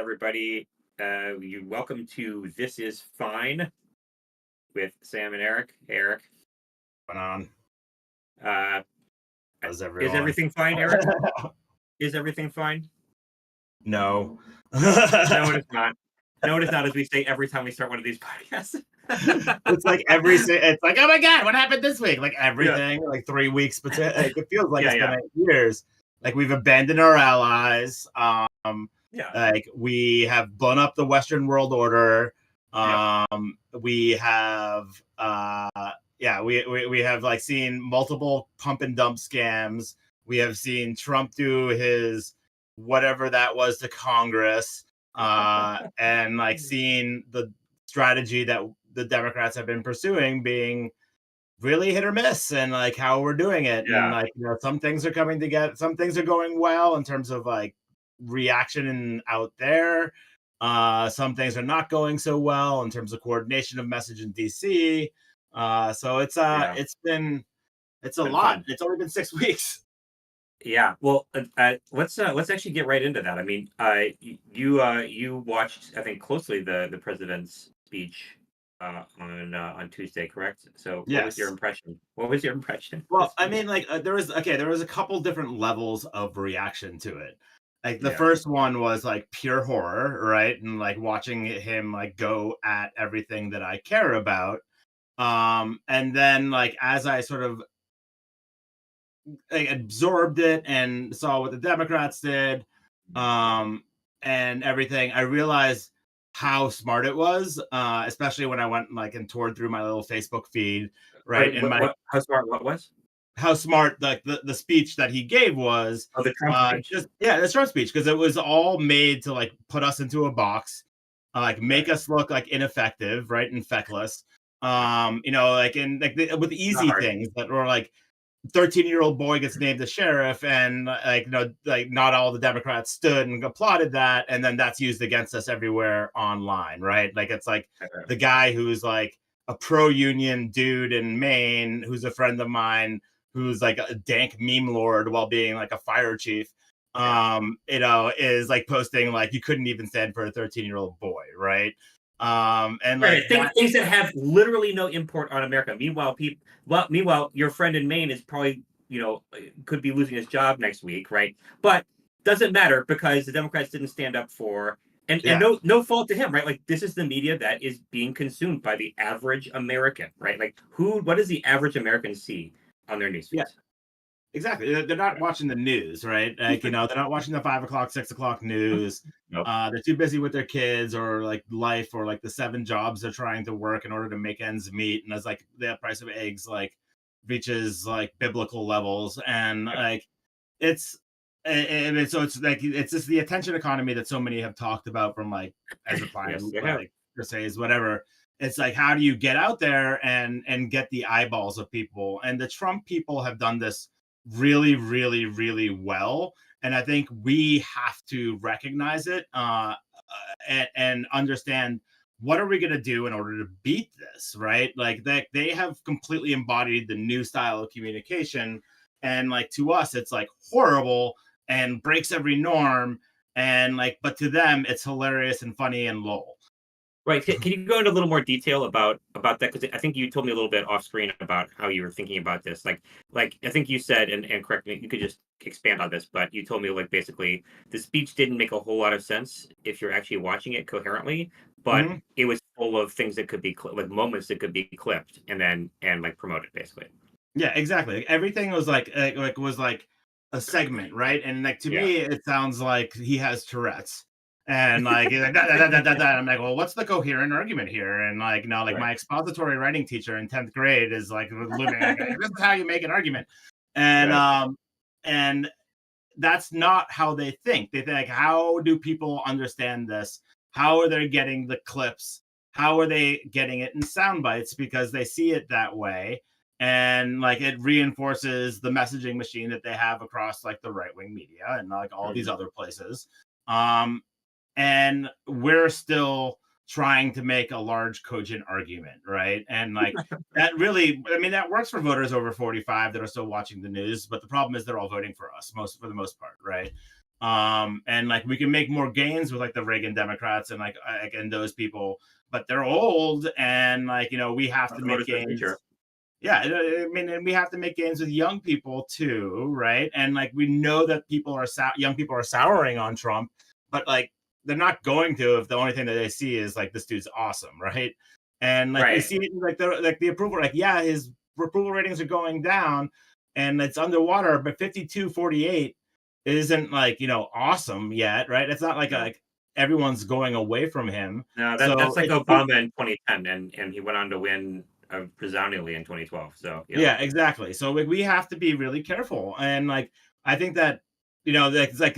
everybody. You welcome to This Is Fine with Sam and Eric. Hey, Eric. Going on? Uh, How's is everyone? everything fine, Eric? Is everything fine? No. No, it is not. No, it is not, as we say every time we start one of these podcasts. It's like it's like, oh my God, what happened this week? Like everything, like 3 weeks, but like, it feels like it's been 8 years. Like we've abandoned our allies. Like we have blown up the Western world order. We have we have like seen multiple pump and dump scams. We have seen Trump do his whatever that was to Congress, and like seeing the strategy that the Democrats have been pursuing being really hit or miss, and like how we're doing it. And like, some things are coming together, some things are going well in terms of like reaction and out there. Some things are not going so well in terms of coordination of message in DC. So it's a lot. Fun. It's only been 6 weeks. Yeah, well, let's actually get right into that. I mean, you watched, I think, closely the president's speech on Tuesday, correct? So, what was your impression? What was your impression? Well, I mean, like there was a couple different levels of reaction to it. Like the first one was like pure horror, right? And like watching him like go at everything that I care about. And then like as I sort of like absorbed it and saw what the Democrats did, and everything, I realized how smart it was, especially when I went like and toured through my little Facebook feed, right? How smart? What was? How smart like the speech that he gave was. Oh, the Trump speech. The Trump speech, because it was all made to like put us into a box, like make us look like ineffective, right, and feckless. Like in like with easy things that were like 13-year-old boy gets named the sheriff, and like like not all the Democrats stood and applauded that, and then that's used against us everywhere online, right? Like it's like the guy who's like a pro-union dude in Maine, who's a friend of mine, who's like a dank meme lord while being like a fire chief, is like posting like you couldn't even stand for a 13-year-old boy, right? And like things that have literally no import on America. Meanwhile, your friend in Maine is probably, could be losing his job next week, right? But doesn't matter because the Democrats didn't stand up for, and no fault to him, right? Like this is the media that is being consumed by the average American, right? Like what does the average American see on their news feeds? Yeah. Exactly. They're not watching the news, right? Like, they're not watching the 5 o'clock, 6 o'clock news. Nope. They're too busy with their kids or like life or like the 7 jobs they're trying to work in order to make ends meet. And as like the price of eggs like reaches like biblical levels, and like it's just the attention economy that so many have talked about, from like Ezra Klein, like Crusades, whatever. It's like, how do you get out there and get the eyeballs of people? And the Trump people have done this really, really, really well. And I think we have to recognize it, and understand, what are we going to do in order to beat this, right? Like they have completely embodied the new style of communication. And like to us, it's like horrible and breaks every norm. And like, but to them, it's hilarious and funny and lol. Right. Can you go into a little more detail about that? Because I think you told me a little bit off screen about how you were thinking about this. Like I think you said, and correct me, you could just expand on this, but you told me like basically the speech didn't make a whole lot of sense if you're actually watching it coherently, but it was full of things that could be like moments that could be clipped and like promoted, basically. Yeah, exactly. Like, everything was like a segment, right? And like to me, it sounds like he has Tourette's. And like, he's like da, da, da, da, da. I'm like, well, what's the coherent argument here? And like, my expository writing teacher in 10th grade is like living like, this is how you make an argument. And and that's not how they think. They think, how do people understand this? How are they getting the clips? How are they getting it in sound bites? Because they see it that way. And like it reinforces the messaging machine that they have across like the right-wing media and like all these other places. And we're still trying to make a large cogent argument, right? And like that really, I mean, that works for voters over 45 that are still watching the news, but the problem is they're all voting for us for the most part, right? And like we can make more gains with like the Reagan Democrats and and those people, but they're old, and like we have to make Voters for the gains. future. Yeah, I mean, and we have to make gains with young people too, right? And like we know that young people are souring on Trump, but like they're not going to if the only thing that they see is like this dude's awesome, right? And like we Right. see like the approval, like yeah, his approval ratings are going down, and it's underwater, but 52-48 isn't like awesome yet, right? It's not like No. everyone's going away from him, No, that's so like it's Obama in 2010, and he went on to win resoundingly in 2012. So yeah. yeah, exactly. So like we have to be really careful, and like I think that like it's like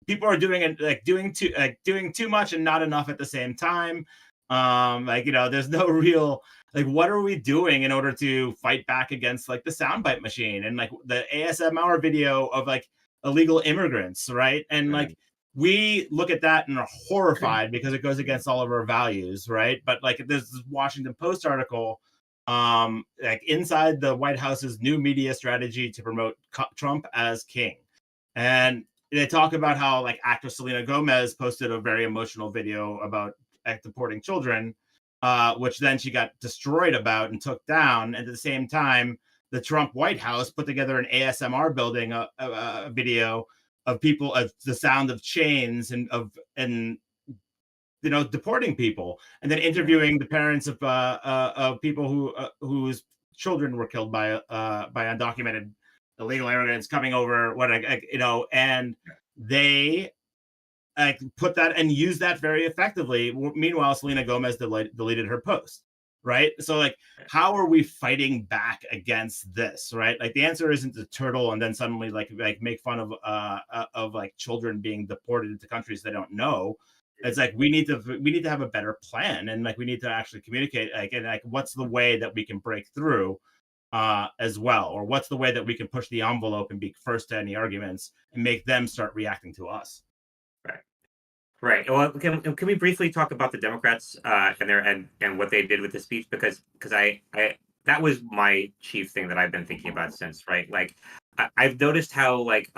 people are doing it like doing too much and not enough at the same time. Like there's no real like what are we doing in order to fight back against like the soundbite machine and like the ASMR video of like illegal immigrants, right? And like Right. we look at that and are horrified because it goes against all of our values, right? But like there's this Washington Post article like inside the White House's new media strategy to promote Trump as king. And they talk about how like actress Selena Gomez posted a very emotional video about deporting children, which then she got destroyed about and took down. And at the same time, the Trump White House put together an ASMR building a video of people of the sound of chains and deporting people, and then Yeah. interviewing the parents of people whose children were killed by undocumented illegal immigrants coming over. And they put that and use that very effectively. Meanwhile, Selena Gomez deleted her post. Right. So, like, how are we fighting back against this? Right. Like, the answer isn't to turtle and then suddenly like make fun of like children being deported into countries they don't know. It's like we need to have a better plan, and like we need to actually communicate like and like what's the way that we can break through as well, or what's the way that we can push the envelope and be first to any arguments and make them start reacting to us. Right. Right. Well, can we briefly talk about the Democrats and their and what they did with the speech, because I that was my chief thing that I've been thinking about since, right? Like I've noticed how like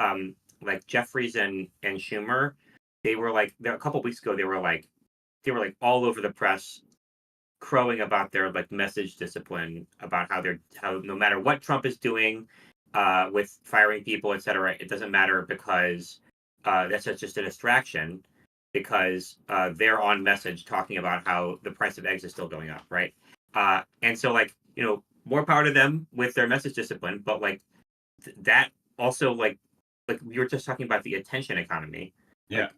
Jeffries and Schumer, they were like there a couple weeks ago, they were like all over the press crowing about their like message discipline, about how no matter what Trump is doing with firing people, etc., it doesn't matter because that's just a distraction, because they're on message talking about how the price of eggs is still going up, right? And so like more power to them with their message discipline, but like that also like we were just talking about the attention economy, Yeah,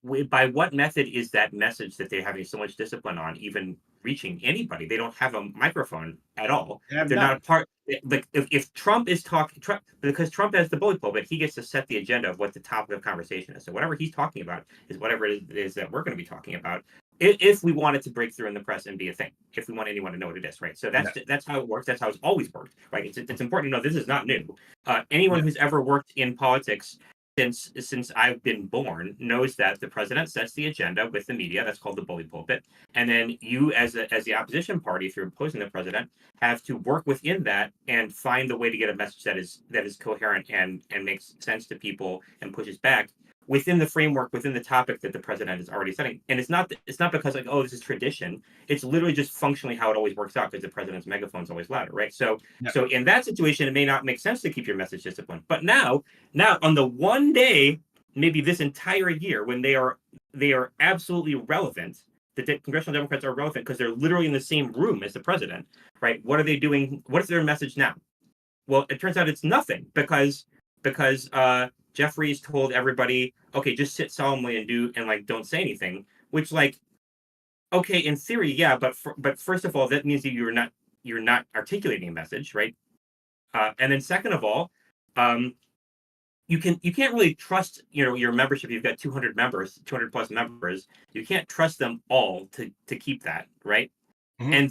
like by what method is that message that they're having so much discipline on even reaching anybody? They don't have a microphone at all. they have They're not a none. part. Like if Trump is talking, because Trump has the bully pulpit, he gets to set the agenda of what the topic of conversation is. So whatever he's talking about is whatever it is that we're going to be talking about. If we want it to break through in the press and be a thing, if we want anyone to know what it is, right? So Yeah, that's how it works. That's how it's always worked, right? It's important to know this is not new. Anyone yeah, who's ever worked in politics since I've been born knows that the president sets the agenda with the media. That's called the bully pulpit, and then you, as the opposition party, if you're opposing the president, have to work within that and find the way to get a message that is coherent and makes sense to people and pushes back within the framework, within the topic that the president is already setting. And it's not because like, oh, this is tradition. It's literally just functionally how it always works out, because the president's megaphone is always louder, right? So yeah, so in that situation, it may not make sense to keep your message disciplined. But now on the one day, maybe this entire year, when they are absolutely relevant, the congressional Democrats are relevant because they're literally in the same room as the president, right? What are they doing? What's their message now? Well, it turns out it's nothing, because Jeffries told everybody, okay, just sit solemnly and like don't say anything. Which, like, okay, in theory, yeah, but first of all, that means that you're not articulating a message, right? And then second of all, um, you can't really trust your membership. You've got 200 members, 200 plus members. You can't trust them all to keep that, right. mhm, And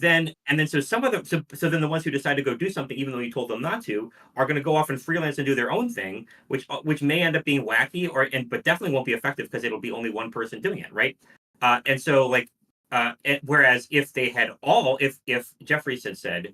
then so some of them, so then the ones who decide to go do something even though you told them not to are going to go off and freelance and do their own thing, which may end up being wacky, but definitely won't be effective because it'll be only one person doing it, right. And so like whereas if they had all if Jeffries had said,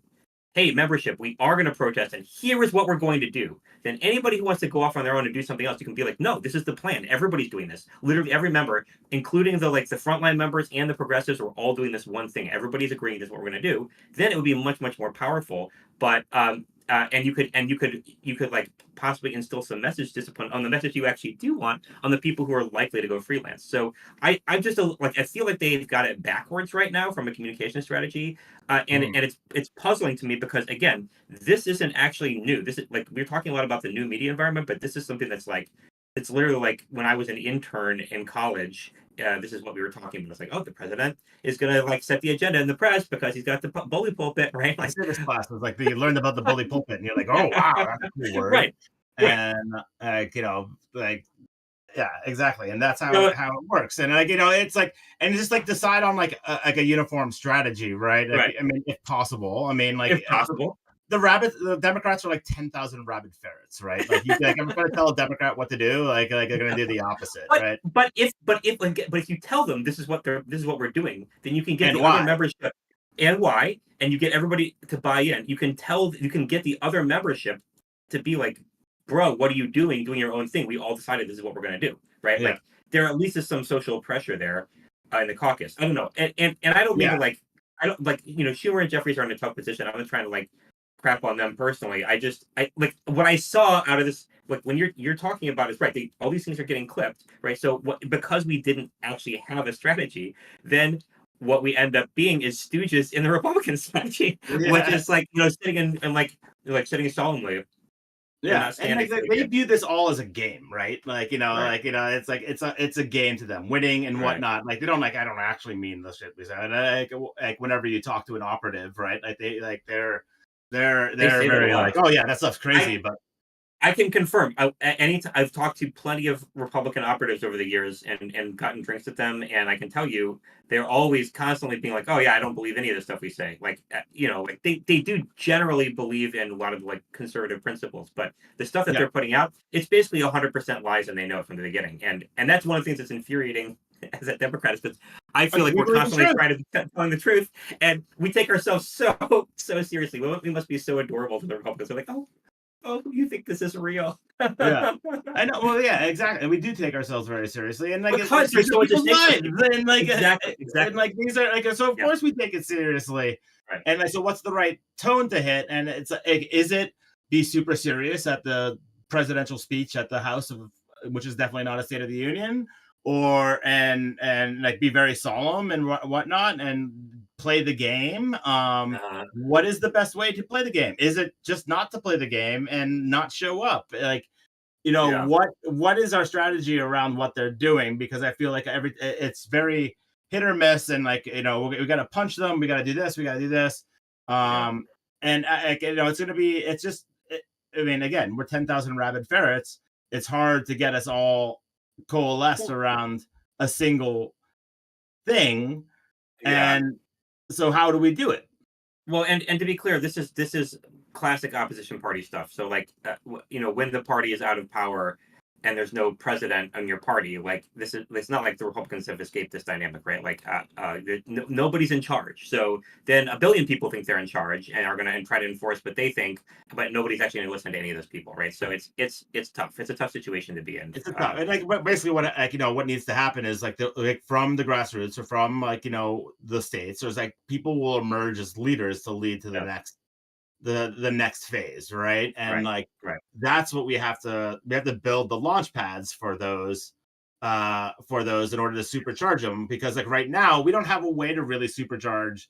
hey, membership, we are going to protest, and here is what we're going to do. Then anybody who wants to go off on their own and do something else, you can be like, no, this is the plan. Everybody's doing this. Literally every member, including the frontline members and the progressives, are all doing this one thing. Everybody's agreeing this is what we're going to do. Then it would be much more powerful. But and you could like possibly instill some message discipline on the message you actually do want on the people who are likely to go freelance. So I just I feel like they've got it backwards right now from a communication strategy, and it's puzzling to me because again, this isn't actually new. This is like we're talking a lot about the new media environment, but this is something that's like it's literally like when I was an intern in college. This is what we were talking about. It's like, oh, the president is gonna like set the agenda in the press because he's got the bully pulpit, right? The Like, civics class was like you learned about the bully pulpit, and you're like, oh wow, that's a cool word. right, right. And like yeah, exactly, and that's So, how it works. And like it's like and just like decide on like a uniform strategy, right? Like, right, I mean, if possible. I mean, like if possible. the Democrats are like 10,000 rabid ferrets, right? Like you like I'm going to tell a Democrat what to do, like they're going to do the opposite, But right? if you tell them this is what we're doing, then you can get And the other why? membership and why, and you get everybody to buy in. You can get the other membership to be like, bro, what are you doing your own thing? We all decided this is what we're going to do, right? Yeah, Like there at least is some social pressure there in the caucus. I don't know, and I don't mean to yeah, like I don't like Schumer and Jeffries are in a tough position. I'm not trying to like crap on them personally. I like what I saw out of this. Like when you're talking about is right. All these things are getting clipped, right? So because we didn't actually have a strategy, then what we end up being is stooges in the Republican strategy, which yeah. is like sitting and like sitting solemnly and Yeah, not and standing like for the they kid. view this all as a game, right? Like Right, it's like it's a game to them, winning and right. whatnot. Like they don't like I don't actually mean the shit we said. Like whenever you talk to an operative, right? Like They they're say that a very lot. like, oh yeah, that stuff's I crazy, but I can confirm. I've talked to plenty of Republican operatives over the years and gotten drinks with them, and I can tell you they're always constantly being like, "Oh yeah, I don't believe any of the stuff we say." Like like they do generally believe in a lot of like conservative principles, but the stuff that yeah, they're putting out, it's basically 100% lies, and they know it from the beginning. And that's one of the things that's infuriating as a Democrat is because I feel like we we're believe the constantly truth. trying to be telling the truth, and we take ourselves so seriously. We must be so adorable to the Republicans. They're like, oh, you think this is real? Yeah. I know. Well, yeah, exactly. We do take ourselves very seriously, and like Because these there's are so much at people's stake for lives, people. and like Exactly, and exactly. like these are like so. Of Yeah, course, we take it seriously, right. and like so, what's the right tone to hit? And it's like, is it be super serious at the presidential speech at the House of, which is definitely not a State of the Union, or and like be very solemn and whatnot, and play the game. Uh, What is the best way to play the game? Is it just not to play the game and not show up? Like yeah. what is our strategy around what they're doing? Because I feel like it's very hit or miss, and like we got to punch them, we got to do this, we got to do this, Yeah. and it's gonna be it's just I mean, again, we're 10,000 rabid ferrets. It's hard to get us all coalesced Well, around a single thing, yeah. and so how do we do it? Well, and to be clear, this is classic opposition party stuff. So like, when the party is out of power and there's no president on your party, like this is it's not like the Republicans have escaped this dynamic, right? Like, nobody's in charge. So then a billion people think they're in charge and are going to try to enforce what they think, but nobody's actually going to listen to any of those people, right? So it's tough. It's a tough situation to be in. It's a tough, and like basically what like what needs to happen is like like from the grassroots or from like the states. There's like people will emerge as leaders to lead to the Yeah. next the next phase, right? And Right. like Right. that's what we have to build the launch pads for those in order to supercharge them, because like right now we don't have a way to really supercharge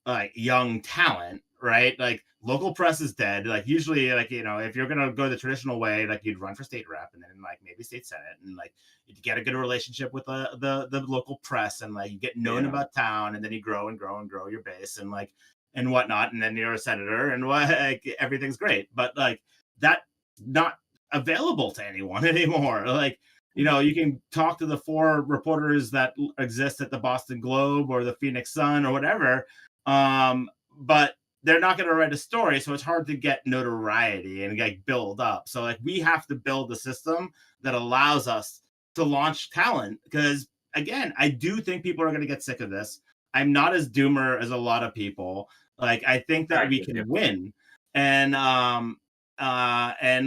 like young talent, right? Like local press is dead. Like usually like if you're gonna go the traditional way, like you'd run for state rep and then like maybe state senate, and like you get a good relationship with the local press, and like you get known Yeah. about town, and then you grow and grow and grow your base, and like and whatnot, and then you're a senator, and what like, everything's great. But like that not available to anyone anymore. Like you can talk to the four reporters that exist at the Boston Globe or the Phoenix Sun or whatever, but they're not going to write a story, so it's hard to get notoriety and like build up. So like we have to build a system that allows us to launch talent, because again, I do think people are going to get sick of this. I'm not as doomer as a lot of people. Like I think I that we agree with can you. win, and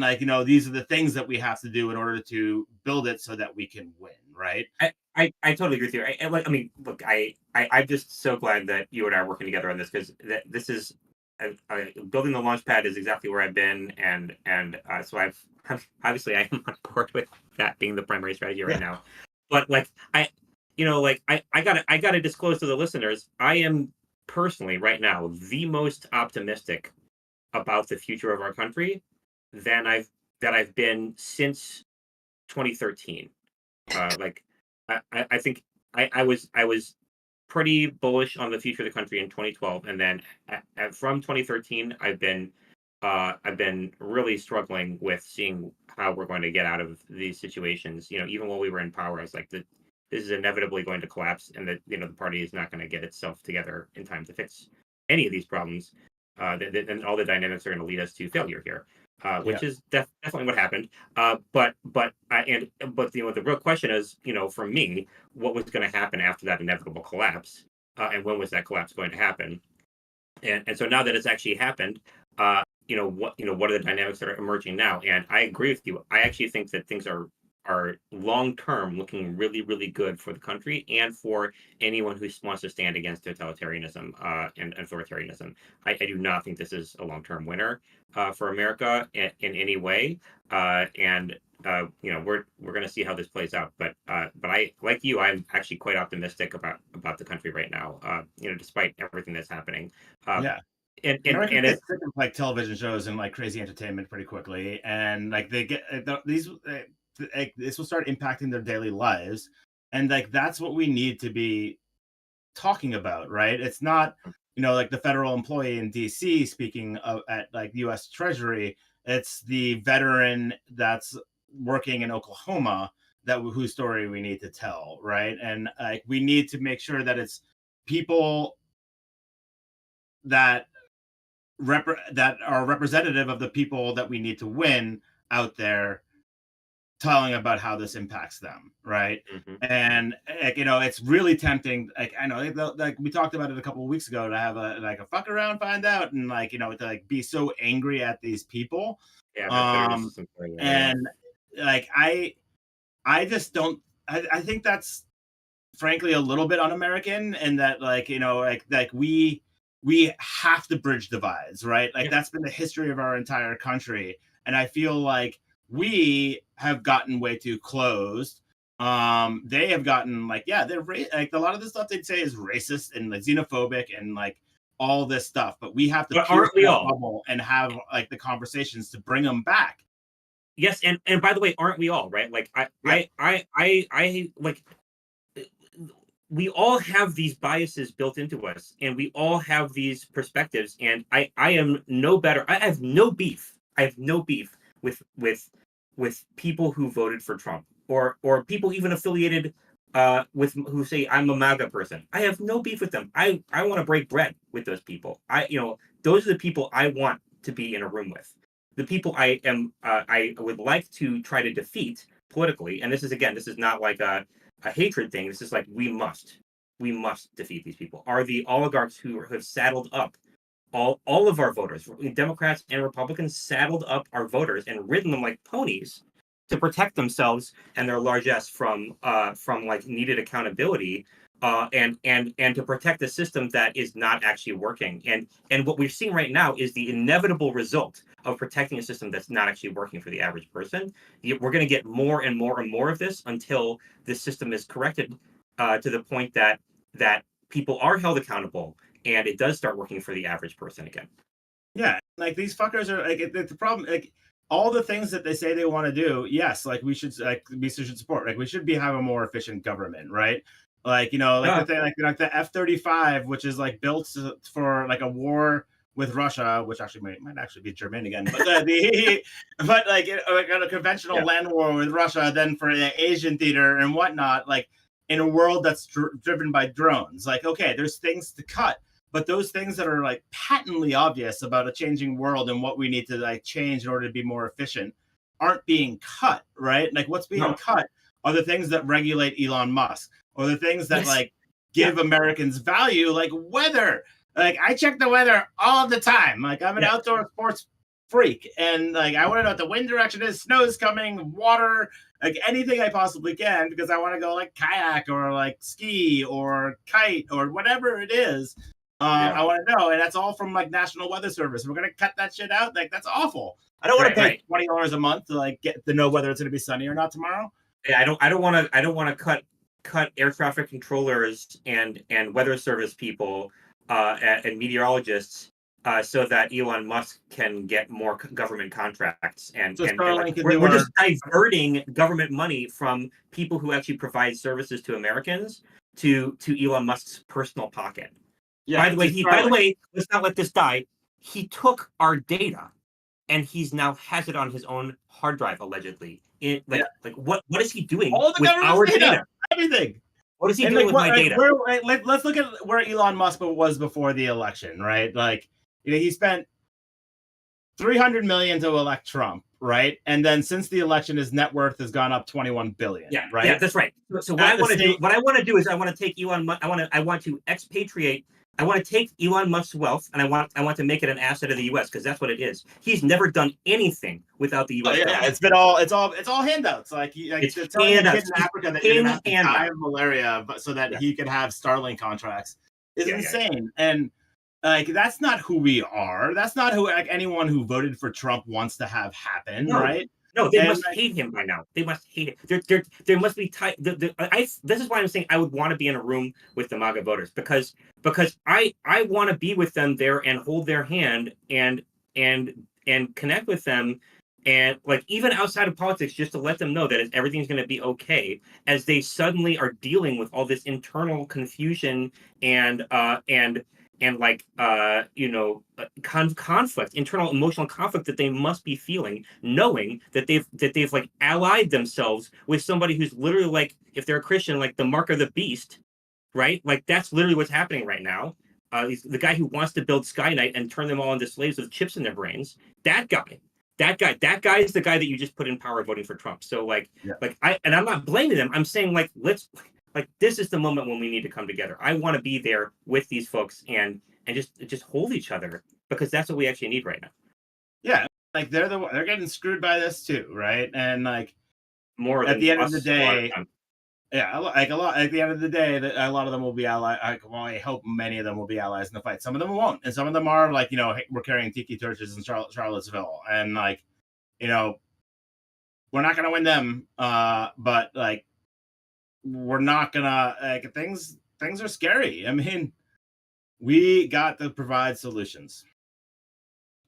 like these are the things that we have to do in order to build it so that we can win, right? I totally agree with you. I mean, look, I'm just so glad that you and I are working together on this because this is building the launch pad is exactly where I've been, and so I've obviously I am on board with that being the primary strategy right Yeah, now. But like like I gotta disclose to the listeners, I am personally right now the most optimistic about the future of our country than I've been since 2013. Like I think I was pretty bullish on the future of the country in 2012, and then from 2013, I've been really struggling with seeing how we're going to get out of these situations. Even while we were in power, I was like, this is inevitably going to collapse, and that the party is not going to get itself together in time to fix any of these problems. And all the dynamics are going to lead us to failure here, yeah, which is definitely what happened. But the real question is, for me, what was going to happen after that inevitable collapse, and when was that collapse going to happen? And so now that it's actually happened, what are the dynamics that are emerging now? And I agree with you. I actually think that things are long term looking really really good for the country and for anyone who wants to stand against totalitarianism and authoritarianism. I do not think this is a long term winner for America in any way. And we're going to see how this plays out. But I, like you, I'm actually quite optimistic about the country right now. Despite everything that's happening. Uh, yeah. and and Americans and get it sick of like television shows and like crazy entertainment pretty quickly, and like they get these like, this will start impacting their daily lives, and like that's what we need to be talking about, right? It's not, like the federal employee in DC speaking at like US Treasury. It's the veteran that's working in Oklahoma whose story we need to tell, right? And like we need to make sure that it's people that that are representative of the people that we need to win out there telling about how this impacts them, right? Mhm. And like it's really tempting. Like I know, like we talked about it a couple of weeks ago, to have a fuck around, find out, and like to like be so angry at these people. Yeah, that bitterness Um, is something there. Yeah. and like I just don't. I think that's frankly a little bit un-American, and that like like we have to bridge divides, right? Like Yeah. that's been the history of our entire country, and I feel like we have gotten way too closed. They have gotten like, yeah, like a lot of the stuff they'd say is racist and like xenophobic and like all this stuff, but we have to But pierce aren't we that all? bubble and have like the conversations to bring them back. Yes, and by the way, aren't we all, right? Like Yeah, I like we all have these biases built into us, and we all have these perspectives, and I am no better. I have no beef. I have no beef with people who voted for Trump, or people even affiliated with who say I'm a MAGA person. I have no beef with them. I want to break bread with those people. Those are the people I want to be in a room with. The people I would like to try to defeat politically. And this is not like a hatred thing. This is like we must defeat these people. Are the oligarchs who have saddled up all of our voters, Democrats and Republicans, saddled up our voters and ridden them like ponies to protect themselves and their largesse from like needed accountability, and to protect a system that is not actually working. And what we're seeing right now is the inevitable result of protecting a system that's not actually working for the average person. We're going to get more and more and more of this until this system is corrected to the point that people are held accountable and it does start working for the average person again. yeah, like these fuckers are like the problem. Like all the things that they say they want to do, yes, like we should support. Like we should be have a more efficient government, right? Like like the Uh, thing, like the F-35, which is like built for like a war with Russia, which actually might actually be German again, but but like, like a conventional yeah. land war with Russia, then for the Asian theater and whatnot, like in a world that's driven by drones. Like okay, there's things to cut, but those things that are like patently obvious about a changing world and what we need to like change in order to be more efficient aren't being cut, right? Like what's being No. cut are the things that regulate Elon Musk, or the things that Yes. like give Americans value, like weather. Like I check the weather all the time. Like I'm an outdoor sports freak, and like I want to know what the wind direction is, snow's coming, water, like anything I possibly can, because I want to go like kayak or like ski or kite or whatever it is. I want to know, and that's all from like National Weather Service. We're gonna cut that shit out. Like that's awful. I don't want to pay $20 a month to like get to know whether it's gonna be sunny or not tomorrow. Yeah, I don't want to cut air traffic controllers and weather service people and meteorologists so that Elon Musk can get more government contracts So like, we're just diverting government money from people who actually provide services to Americans to Elon Musk's personal pocket. Yeah, by the way, let's not let this die. He took our data and he's now has it on his own hard drive, allegedly. What is he doing with our data? Everything. What is he doing with my data? Let's look at where Elon Musk was before the election, right? Like, he spent $300 million to elect Trump, right? And then since the election, his net worth has gone up $21 billion. Yeah, right. Yeah, that's right. So what I want to do is I want to take Elon Musk. I want to expatriate. I want to take Elon Musk's wealth and I want to make it an asset of the U.S. because that's what it is. He's never done anything without the U.S. It's all handouts. Like it's handouts in Africa that you're gonna die of malaria, but so that he could have Starlink contracts is insane. And like that's not who we are. That's not who anyone who voted for Trump wants to have happen, right? No, they must hate him by now. They must hate it. There must be this is why I'm saying I would want to be in a room with the MAGA voters because I want to be with them there and hold their hand and connect with them and like even outside of politics just to let them know that everything's going to be okay as they suddenly are dealing with all this internal confusion and conflict, internal emotional conflict that they must be feeling, knowing that they've like allied themselves with somebody who's literally like, if they're a Christian, like the mark of the beast, right? Like that's literally what's happening right now. He's the guy who wants to build Skynet and turn them all into slaves with chips in their brains. That guy is the guy that you just put in power voting for Trump. So I'm not blaming them. I'm saying this is the moment when we need to come together. I want to be there with these folks and just hold each other because that's what we actually need right now. Yeah, like they're getting screwed by this too, right? And like more at the end of the day, at the end of the day, a lot of them will be allies. I hope many of them will be allies in the fight. Some of them won't, and some of them are like we're carrying tiki torches in Charlottesville, and like we're not gonna win them, but like. We're not gonna things are scary. I mean, we got to provide solutions,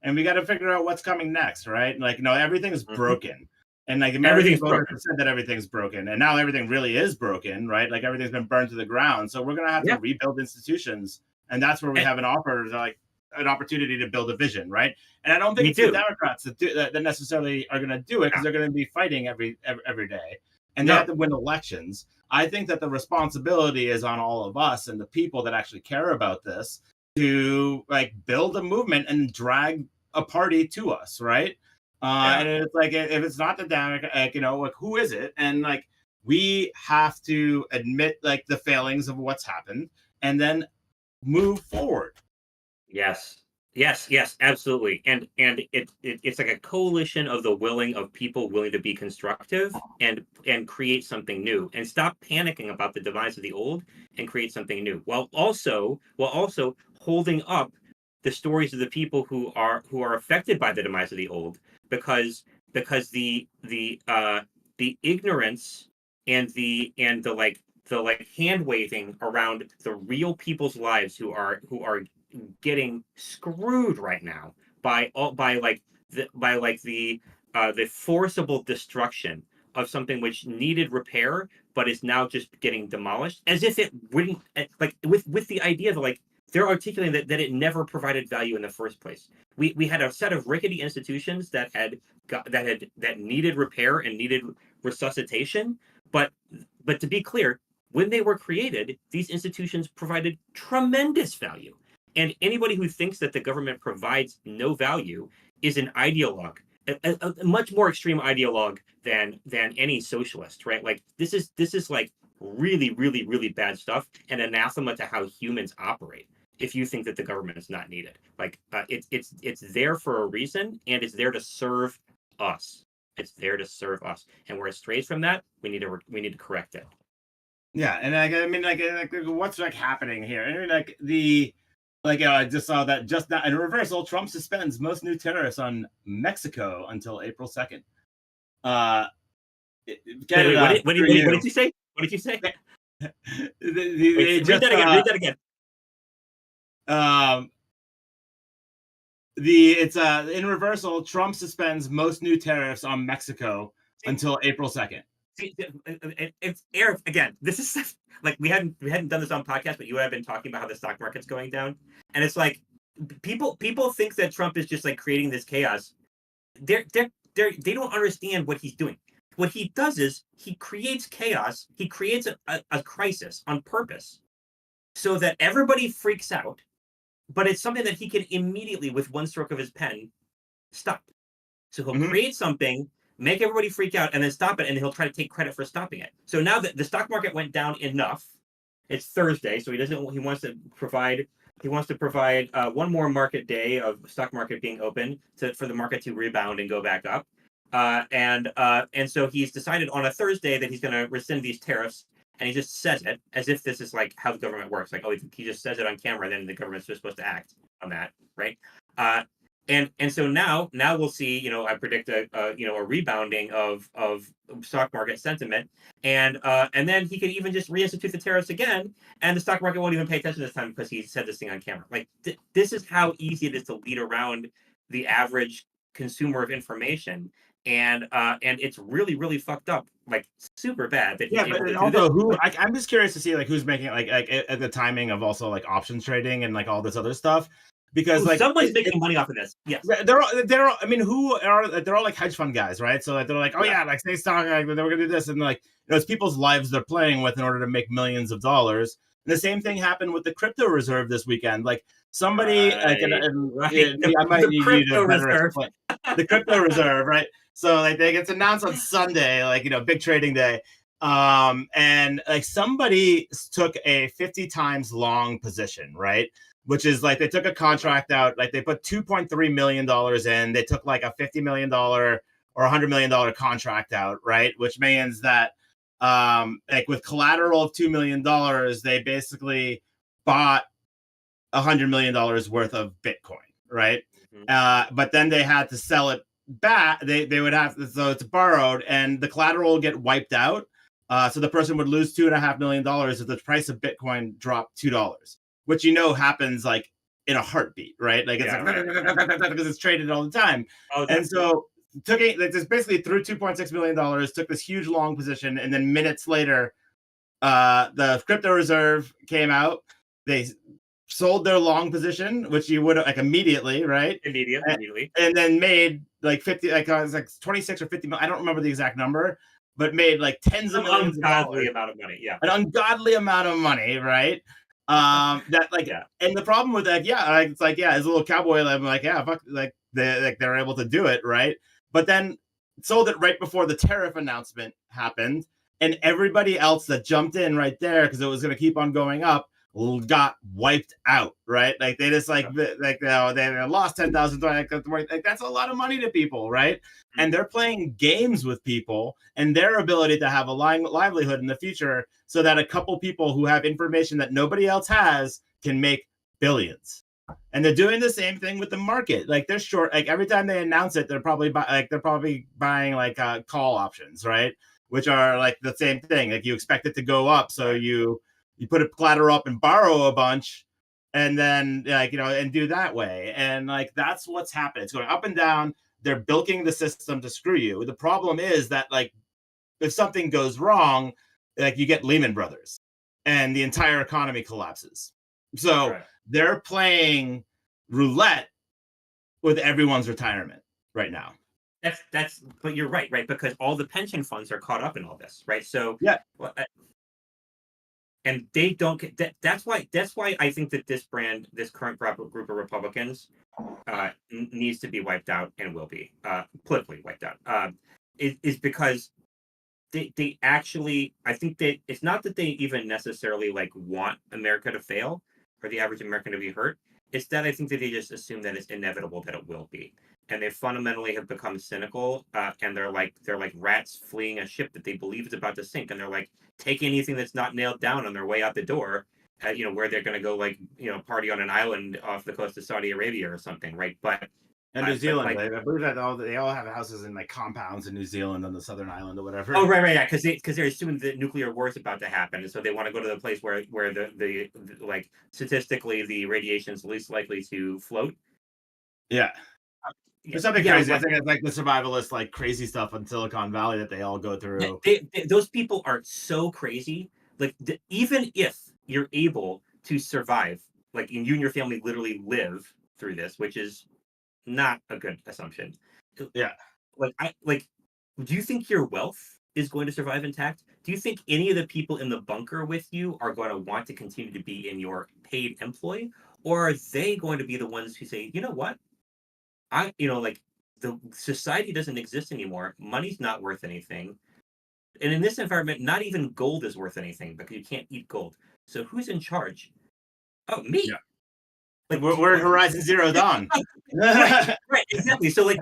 and we got to figure out what's coming next, right? Like, everything's broken, and like everything's broken. Said that everything's broken, and now everything really is broken, right? Like everything's been burned to the ground. So we're gonna have to rebuild institutions, and that's where we have an opportunity to build a vision, right? And I don't think it's the Democrats that necessarily are gonna do it because they're gonna be fighting every day. And they have to win elections. I think that the responsibility is on all of us and the people that actually care about this to like build a movement and drag a party to us, right? And it's like if it's not the Democrat, who is it? And like we have to admit like the failings of what's happened and then move forward. Yes, absolutely. And it's like a coalition of people willing to be constructive and create something new and stop panicking about the demise of the old and create something new while also holding up the stories of the people who are affected by the demise of the old because the ignorance and the hand waving around the real people's lives who are getting screwed right now by the forcible destruction of something which needed repair but is now just getting demolished as if it wouldn't with the idea that like they're articulating that it never provided value in the first place. We had a set of rickety institutions that needed repair and needed resuscitation, but to be clear, when they were created, these institutions provided tremendous value. And anybody who thinks that the government provides no value is an ideologue, a much more extreme ideologue than any socialist, right? Like this is like really, really, really bad stuff and anathema to how humans operate. If you think that the government is not needed, like it's there for a reason, and it's there to serve us. It's there to serve us, and where it strays from that, we need to correct it. Yeah, and I mean, like what's like happening here? I mean, I just saw that just now in reversal, Trump suspends most new tariffs on Mexico until April 2nd. Uh, Wait, Canada, screw what you. did you say? What did you say? They Read just that again. Read that again. um the it's in reversal, Trump suspends most new tariffs on Mexico See, until April 2nd. see, it's Eric again. This is like we hadn't done this on podcast, but you and I have been talking about how the stock market's going down, and it's like people think that Trump is just like creating this chaos. They don't understand what he's doing. What he does is he creates chaos. He creates a crisis on purpose so that everybody freaks out. But it's something that he can immediately, with one stroke of his pen, stop. So he'll Mhm. create something, make everybody freak out, and then stop it, and he'll try to take credit for stopping it. So now that the stock market went down enough, it's Thursday, so he wants to provide one more market day of stock market being open for the market to rebound and go back up. And so he's decided on a Thursday that he's going to rescind these tariffs, and he just says it as if this is like how the government works. Like, oh, he just says it on camera, then the government's just supposed to act on that, right? Uh, and so now we'll see. I predict a rebounding of stock market sentiment, and then he could even just reinstitute the tariffs again, and the stock market won't even pay attention this time because he said this thing on camera. Like this is how easy it is to lead around the average consumer of information, and it's really really fucked up, like super bad that he's Yeah, able but to do this. also I'm just curious to see like who's making like at the timing of also like options trading and like all this other stuff because Oh, like someone's making money off of this. Yes. they're all I mean who are they're all like hedge fund guys, right? So like they're like, oh Yeah. yeah, like stay stock, like we're gonna do this, and like it's people's lives they're playing with in order to make millions of dollars. And the same thing happened with the crypto reserve this weekend. Like somebody like Right. I might The need you to crypto better reserve. explain the crypto reserve, right? So like they gets announced on Sunday, like big trading day. And like somebody took a 50 times long position, right? Which is like they took a contract out, like they put $2.3 million in, they took like a $50 million or $100 million contract out, right? Which means that like with collateral of $2 million, they basically bought $100 million worth of Bitcoin, right? Mhm. But then they had to sell it back. They would have to, so it's borrowed, and the collateral would get wiped out. So the person would lose $2.5 million if the price of Bitcoin dropped $2, which happens like in a heartbeat, right? Like it's Yeah, like right. because it's traded all the time, Oh, and definitely. so took it like this basically threw $2.6 million, took this huge long position, and then minutes later, the crypto reserve came out. They sold their long position, which you would like immediately, right? Immediately. And then made like 50, like it was like 26 or 50 million. I don't remember the exact number, but made like tens of Some millions of ungodly dollars, amount of money. Yeah. an ungodly amount of money, right? That like, Yeah. and the problem with that, yeah, like, it's like, yeah, as a little cowboy, I'm like, yeah, fuck, like they're able to do it, right? But then sold it right before the tariff announcement happened, and everybody else that jumped in right there because it was going to keep on going up got wiped out, right? Like they just like Yeah. they lost 10,000. Like that's a lot of money to people, right? And Mhm. they're playing games with people and their ability to have a livelihood in the future, so that a couple people who have information that nobody else has can make billions. And they're doing the same thing with the market. Like they're short. Like every time they announce it, they're probably buying like call options, right? Which are like the same thing. Like you expect it to go up, so Right. you put a collateral up and borrow a bunch, and then like and do that way. And like that's what's happening. It's going up and down. They're bilking the system to screw you. The problem is that like if something goes wrong, like you get Lehman Brothers, and the entire economy collapses. So Right. they're playing roulette with everyone's retirement right now. But you're right, right? Because all the pension funds are caught up in all this, right? So, Yeah. well, and they don't get that. That's why I think that this current group of Republicans, needs to be wiped out and will be politically wiped out. Is because they actually, I think that it's not that they even necessarily like want America to fail or the average American to be hurt. It's that I think that they just assume that it's inevitable that it will be, and they fundamentally have become cynical. And they're like rats fleeing a ship that they believe is about to sink, and they're like take anything that's not nailed down on their way out the door. Where they're going to go like party on an island off the coast of Saudi Arabia or something, right? And New But Zealand, like, I believe that they all have houses in like compounds in New Zealand on the southern island or whatever. oh right, yeah, because they're assuming that nuclear war is about to happen, and so they want to go to the place where the like statistically the radiation is least likely to float. Yeah. Yeah, There's something yeah, crazy. I right. think it's like the survivalist, like crazy stuff in Silicon Valley that they all go through. Those people are so crazy. Like even if you're able to survive, like and you and your family literally live through this, which is not a good assumption. Yeah. Like, do you think your wealth is going to survive intact? Do you think any of the people in the bunker with you are going to want to continue to be in your paid employ, or are they going to be the ones who say, you know what, like the society doesn't exist anymore. Money's not worth anything, and in this environment, not even gold is worth anything because you can't eat gold. So who's in charge? Oh, Yeah. me. Like, We're at Horizon Zero Dawn. right, right, exactly. So, like,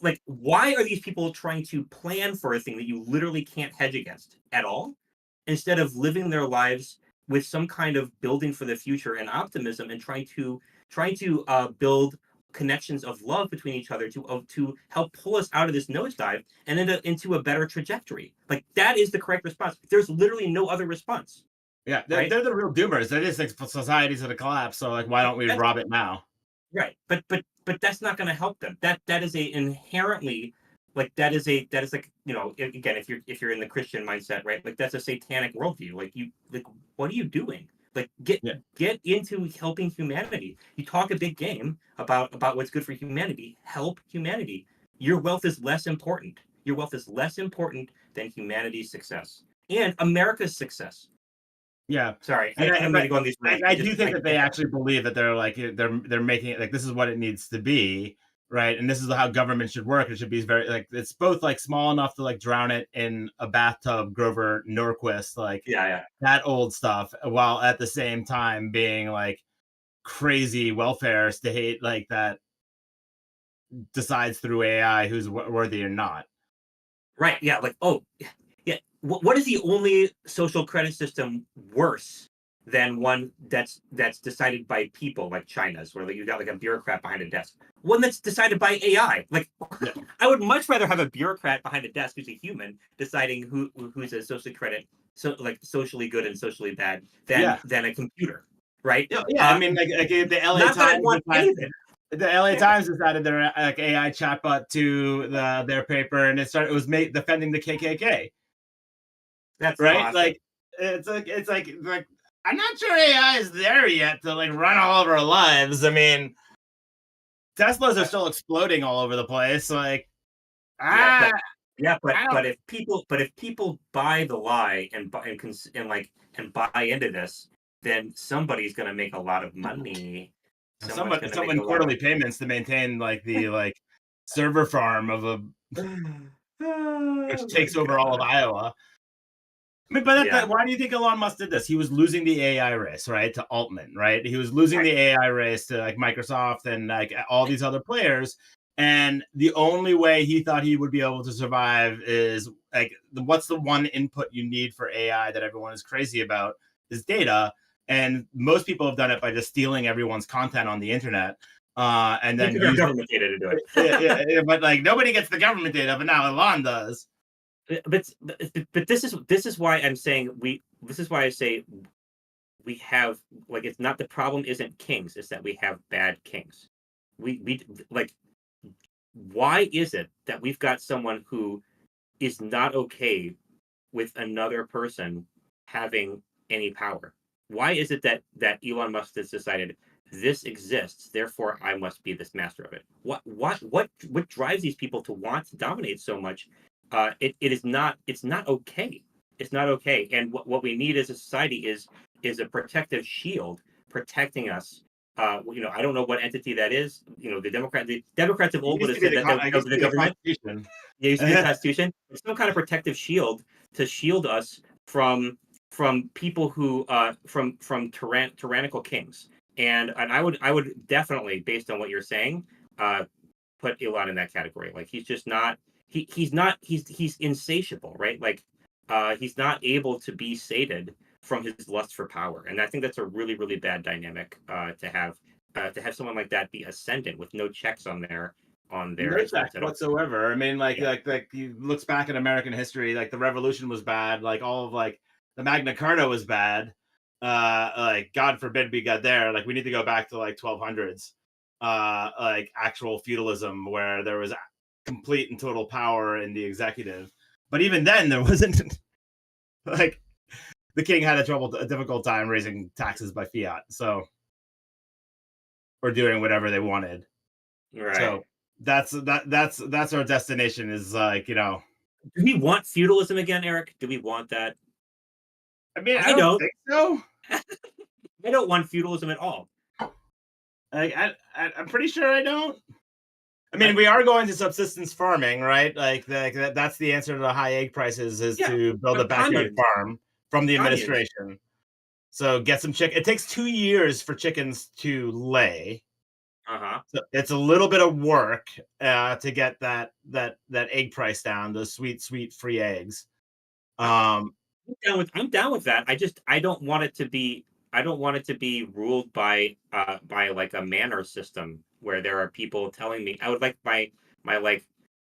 like, why are these people trying to plan for a thing that you literally can't hedge against at all, instead of living their lives with some kind of building for the future and optimism, and trying to build connections of love between each other to help pull us out of this nosedive and into a better trajectory. Like that is the correct response. There's literally no other response, Yeah, right? they're the real doomers. They just think society's gonna collapse. So like, why don't we That's rob it now? right, but that's not going to help them. That is a inherently like that is like again, if you're in the Christian mindset, right? Like that's a satanic worldview. Like what are you doing? Like Yeah, get into helping humanity. You talk a big game about what's good for humanity. Help humanity. Your wealth is less important. Your wealth is less important than humanity's success and America's success. yeah. Sorry, And I don't mean to go on these rants. I do think that they actually believe that they're like they're making it like this is what it needs to be, right? And this is how government should work. It should be very like it's both like small enough to like drown it in a bathtub, Grover Norquist, like Yeah, yeah. that old stuff, while at the same time being like crazy welfare state like that decides through AI who's worthy or not. Right. Yeah. Like, oh, yeah. What is the only social credit system worse than one that's decided by people like China's, where like, you got like a bureaucrat behind a desk? One that's decided by AI. Like, Yeah, I would much rather have a bureaucrat behind a desk who's a human deciding who's a social credit, so like socially good and socially bad, yeah, than a computer. Right. yeah. Yeah. I mean, like the LA Not that I Times want any of it. the LA Times decided their like AI chatbot to their paper, and it was made defending the KKK, That's right? awesome. Like it's like I'm not sure AI is there yet to like run all of our lives. I mean, Teslas are But still exploding all over the place. Like yeah, ah, yeah, I don't. but if people buy the lie and buy into this, then somebody's gonna make a lot of money. Someone's gonna make Someone a lot of quarterly payments to maintain like the like server farm of a which oh my takes over all of god. Iowa. I mean, but Yeah. why do you think Elon Musk did this? He was losing the AI race, right, to Altman, right? He was losing Right. the AI race to like Microsoft and like all these other players. And the only way he thought he would be able to survive is like, what's the one input you need for AI that everyone is crazy about is data. And most people have done it by just stealing everyone's content on the internet and They then figure out use it. government data to do But like nobody gets the government data, but now Elon does. it. But this is why I'm saying this is why I say we have like it's not the problem isn't kings, it's that we have bad kings. We like why is it that we've got someone who is not okay with another person having any power? Why is it that Elon Musk has decided this exists, therefore I must be this master of it? What drives these people to want to dominate so much? It is not it's not okay. It's not okay. And what we need as a society is a protective shield protecting us I don't know what entity that is. The Democrats of It old would used have to be said that that it was used to the be the government. Constitution. There used to be the Constitution. It's some kind of protective shield to shield us from people who tyrannical kings. And I would definitely, based on what you're saying, uh, put Elon in that category. Like he's just not he's insatiable, right? Like he's not able to be sated from his lust for power, and I think that's a really really bad dynamic to have someone like that be ascendant with no checks on their No influence checks at all. whatsoever. I mean, like Yeah, like he looks back at American history, like the Revolution was bad, like all of like the Magna Carta was bad. Like God forbid we got there. Like we need to go back to like 1200s, like actual feudalism where there was complete and total power in the executive. But even then, there wasn't like the king had a difficult time raising taxes by fiat, so or doing whatever they wanted. right. So that's our destination is like, Do we want feudalism again, Eric? Do we want that? I mean, I I don't don't. think so. I don't want feudalism at all. Like I'm pretty sure I don't. I mean, I, we are going to subsistence farming, right? Like that's the answer to the high egg prices is yeah, to build a but backyard communes, farm from the communes. administration. So get some chicken. It takes 2 years for chickens to lay. Uh huh. So it's a little bit of work to get that egg price down. Those sweet free eggs. Um, I'm down with that. I don't want it to be ruled by like a manor system where there are people telling me. I would like my like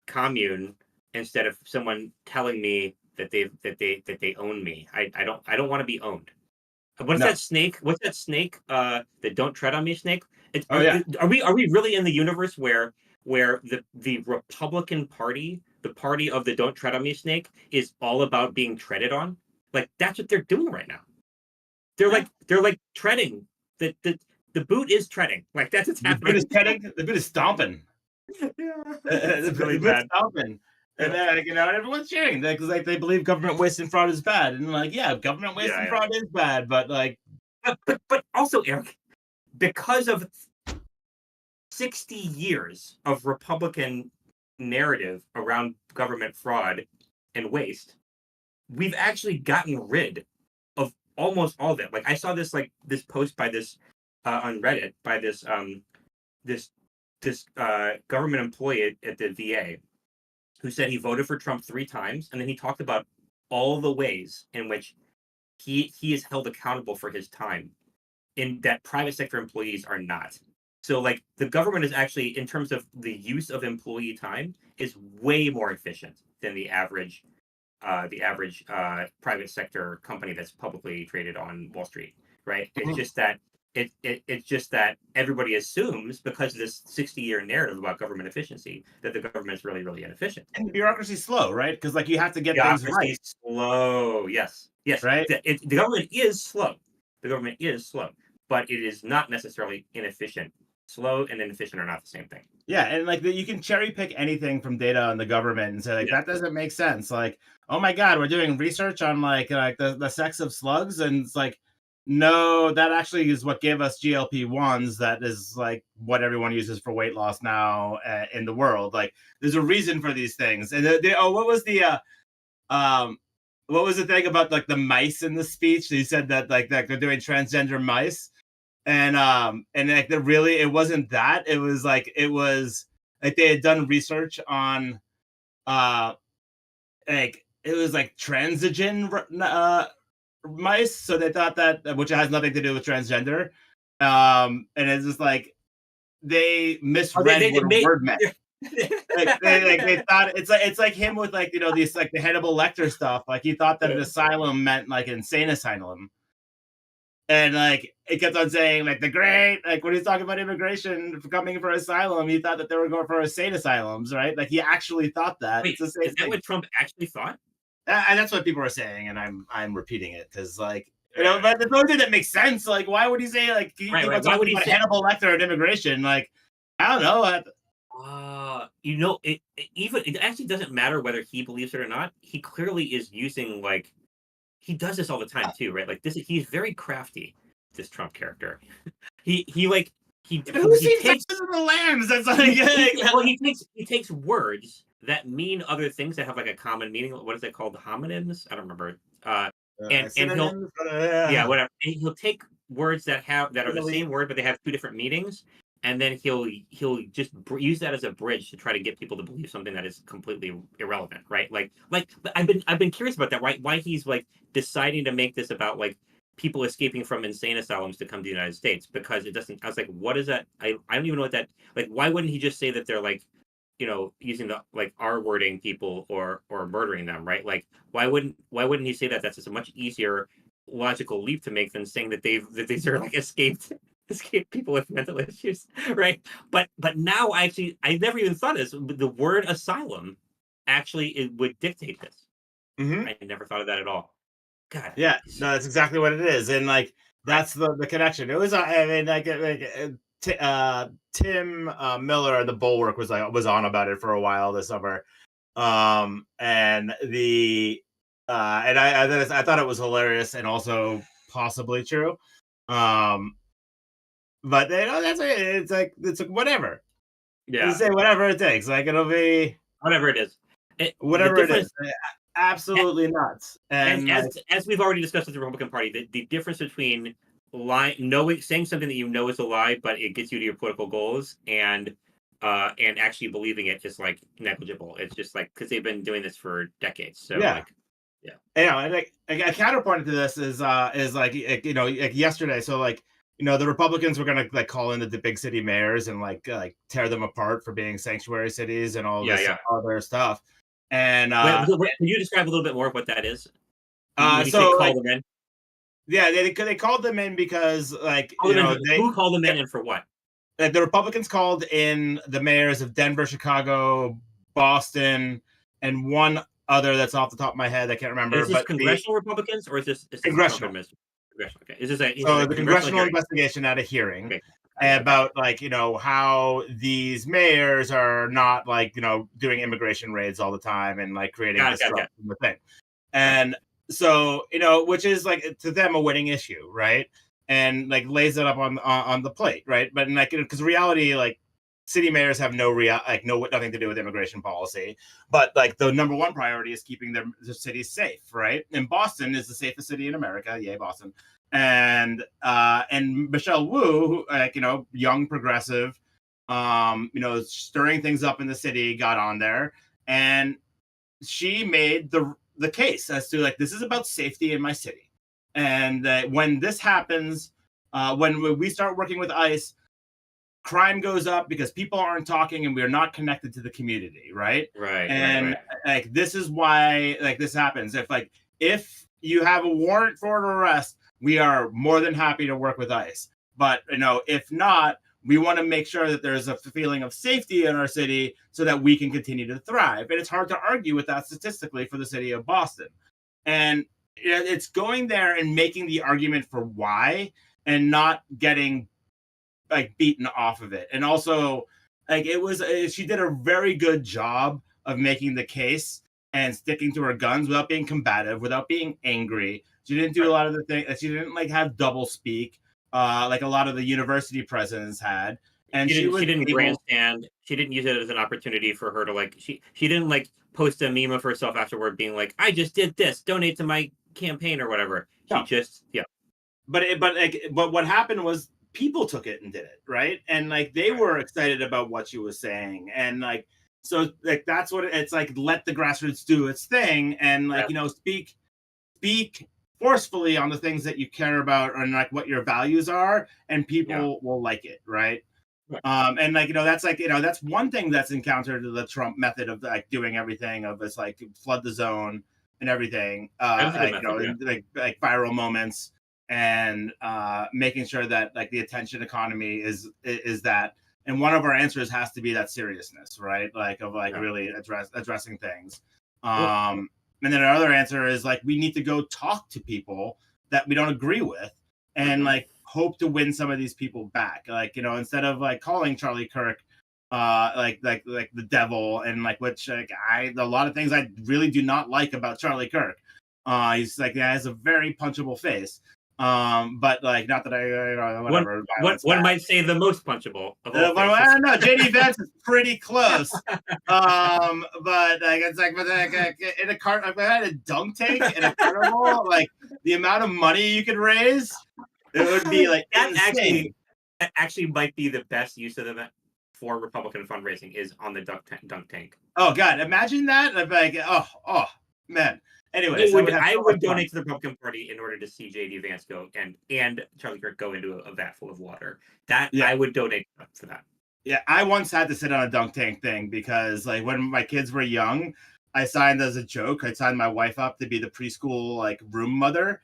commune instead of someone telling me that they own me. I don't want to be owned. What's no. that snake? What's that snake? The don't tread on me snake. Oh yeah. Are we really in the universe where the Republican Party, the party of the don't tread on me snake, is all about being treaded on? Like that's what they're doing right now. Yeah. They're like treading. The boot is treading. Like that's what's The boot happening. is heading. The boot is stomping. Yeah, it's The really boot's bad. stomping. And Yeah, then, everyone's cheering because like they believe government waste and fraud is bad, and like, yeah, government waste and yeah. fraud is bad, but like, But also, Eric, because of 60 years of Republican narrative around government fraud and waste, we've actually gotten rid of almost all of it. Like I saw this post by this on Reddit by this government employee at the VA who said he voted for Trump 3 times, and then he talked about all the ways in which he is held accountable for his time in that private sector employees are not. So like the government is actually, in terms of the use of employee time, is way more efficient than the average private sector company that's publicly traded on Wall Street, right? It's just that it's just that everybody assumes because of this 60-year narrative about government efficiency that the government's really really inefficient. and bureaucracy's slow, right? Because like you have to get things Bureaucracy right, is slow. Yes, yes. right? The government is slow. The government is slow, but it is not necessarily inefficient. Slow and inefficient are not the same thing. Yeah, and like you can cherry pick anything from data on the government and say like Yeah. that doesn't make sense. Like, oh my god, we're doing research on like the sex of slugs, and it's like, no, that actually is what gave us GLP-1s. That is like what everyone uses for weight loss now in the world. Like, there's a reason for these things. And um what was the thing about like the mice in the speech? He said that like that they're doing transgender mice and like the really it wasn't that it was like they had done research on uh like it was like transigen mice, so they thought that, which has nothing to do with transgender, and it's just like they Oh, they misread they, what they a made. word meant. They thought it's like him with like these like the Hannibal Lecter stuff, like he thought that an asylum meant like insane asylum. And like it kept on saying like the great, like when he's talking about immigration coming for asylum, he thought that they were going for insane asylums, right? Like he actually thought that. It's Wait, the same is that thing. what Trump actually thought? And that's what people are saying, and I'm repeating it because like Yeah. but the only thing that makes sense. Like why would he say like he Right, keep on right. Why would talking he about say? Hannibal Lecter and immigration? Like I don't know. It actually doesn't matter whether he believes it or not. He clearly is using like he does this all the time too, right? Like this, he's very crafty this Trump character. He like Who's he seen takes Silence of the Lambs? That's like, well, he takes words that mean other things that have like a common meaning. What is it called? Homonyms? I don't remember. And he'll synonyms. yeah, whatever. And he'll take words that are the Really? same word, but they have two different meanings, and then he'll just use that as a bridge to try to get people to believe something that is completely irrelevant, right? Like I've been curious about that. Why he's like deciding to make this about like people escaping from insane asylums to come to the United States, because it doesn't. I was like, what is that? I don't even know what that like. Why wouldn't he just say that they're like, using the like R wording people or murdering them, right? Like why wouldn't he say that? That's just a much easier logical leap to make than saying that these are like escaped people with mental issues, right? But now I never even thought of this. The word asylum actually it would dictate this. Mm-hmm. I never thought of that at all. God. Yeah, no, that's exactly what it is, and like Right. that's the connection. It was, I mean, Tim Miller and the Bulwark was on about it for a while this summer, and I thought it was hilarious and also possibly true, but that's it's like whatever. Yeah. Just say whatever it takes. Like it'll be Whatever it is. The whatever it difference is. Absolutely nuts, and like as we've already discussed with the Republican Party, the difference between knowing saying something that you know is a lie, but it gets you to your political goals, and actually believing it is like negligible. It's just like because they've been doing this for decades. So yeah. like, yeah, And like a counterpoint to this is like yesterday. So like the Republicans were gonna like call in the big city mayors and like tear them apart for being sanctuary cities and all yeah, this yeah. other stuff. And Can you describe a little bit more of what that is? When you say so call like them in, yeah, they called them in because like call them in. Who called them in and for what? the Republicans called in the mayors of Denver, Chicago, Boston, and one other that's off the top of my head I can't remember. Is this But the congressional Republicans or is this the Trump congressional. administration? Congressional. Okay. Is this So a the congressional congressional hearing? investigation at a hearing Okay. Okay. about like how these mayors are not like doing immigration raids all the time and like creating Got it. Got it. Got it. disruption with thing. Right. And so which is like to them a winning issue, right? And like lays it up on the plate, right? But like because reality, like city mayors have nothing to do with immigration policy, but like the number one priority is keeping their cities safe, right? And Boston is the safest city in America, yay Boston. And Michelle Wu, like young progressive, stirring things up in the city, got on there, and she made the case as to like this is about safety in my city, and that when this happens, when we start working with ICE, crime goes up because people aren't talking and we're not connected to the community, right? Right. And Right. like this is why like this happens. If you have a warrant for an arrest, we are more than happy to work with ICE. But if not, we want to make sure that there's a feeling of safety in our city so that we can continue to thrive. And it's hard to argue with that statistically for the city of Boston. And it's going there and making the argument for why and not getting like beaten off of it. And also like she did a very good job of making the case and sticking to her guns without being combative, without being angry. She didn't do a lot of the things. She didn't like have double speak like a lot of the university presidents had. And She was didn't able, grandstand. She didn't use it as an opportunity for her to like. She didn't like post a meme of herself afterward, being like, "I just did this. Donate to my campaign or whatever." She no. just But what happened was people took it and did it, right? And like they were excited about what she was saying, and like so like that's what it's like. Let the grassroots do its thing, and like speak forcefully on the things that you care about and like what your values are, and people will like it, right? And like that's like that's one thing that's encountered the Trump method of like doing everything of this like flood the zone and everything, like viral moments and making sure that like the attention economy is that. And one of our answers has to be that seriousness, right? Like of like really addressing things. And then another answer is like we need to go talk to people that we don't agree with and like hope to win some of these people back. Like instead of like calling Charlie Kirk like the devil and like which like a lot of things I really do not like about Charlie Kirk. He's like he has a very punchable face. But like, not that One whatever, one violence one bad. might say the most punchable of all But I faces. don't know. JD Vance is pretty close. But like it's like, but like in a cart, if I had a dunk tank in a carnival, like the amount of money you could raise, it would be like that insane. actually might be the best use of them for Republican fundraising is on the dunk tank. Oh God, imagine that. I'd be like, oh man. Anyways, I so much would fun. donate to the Republican Party in order to see JD Vance go and Charlie Kirk go into a vat full of water. That Yeah. I would donate for that. Yeah, I once had to sit on a dunk tank thing because like when my kids were young, I signed as a joke. I signed my wife up to be the preschool like room mother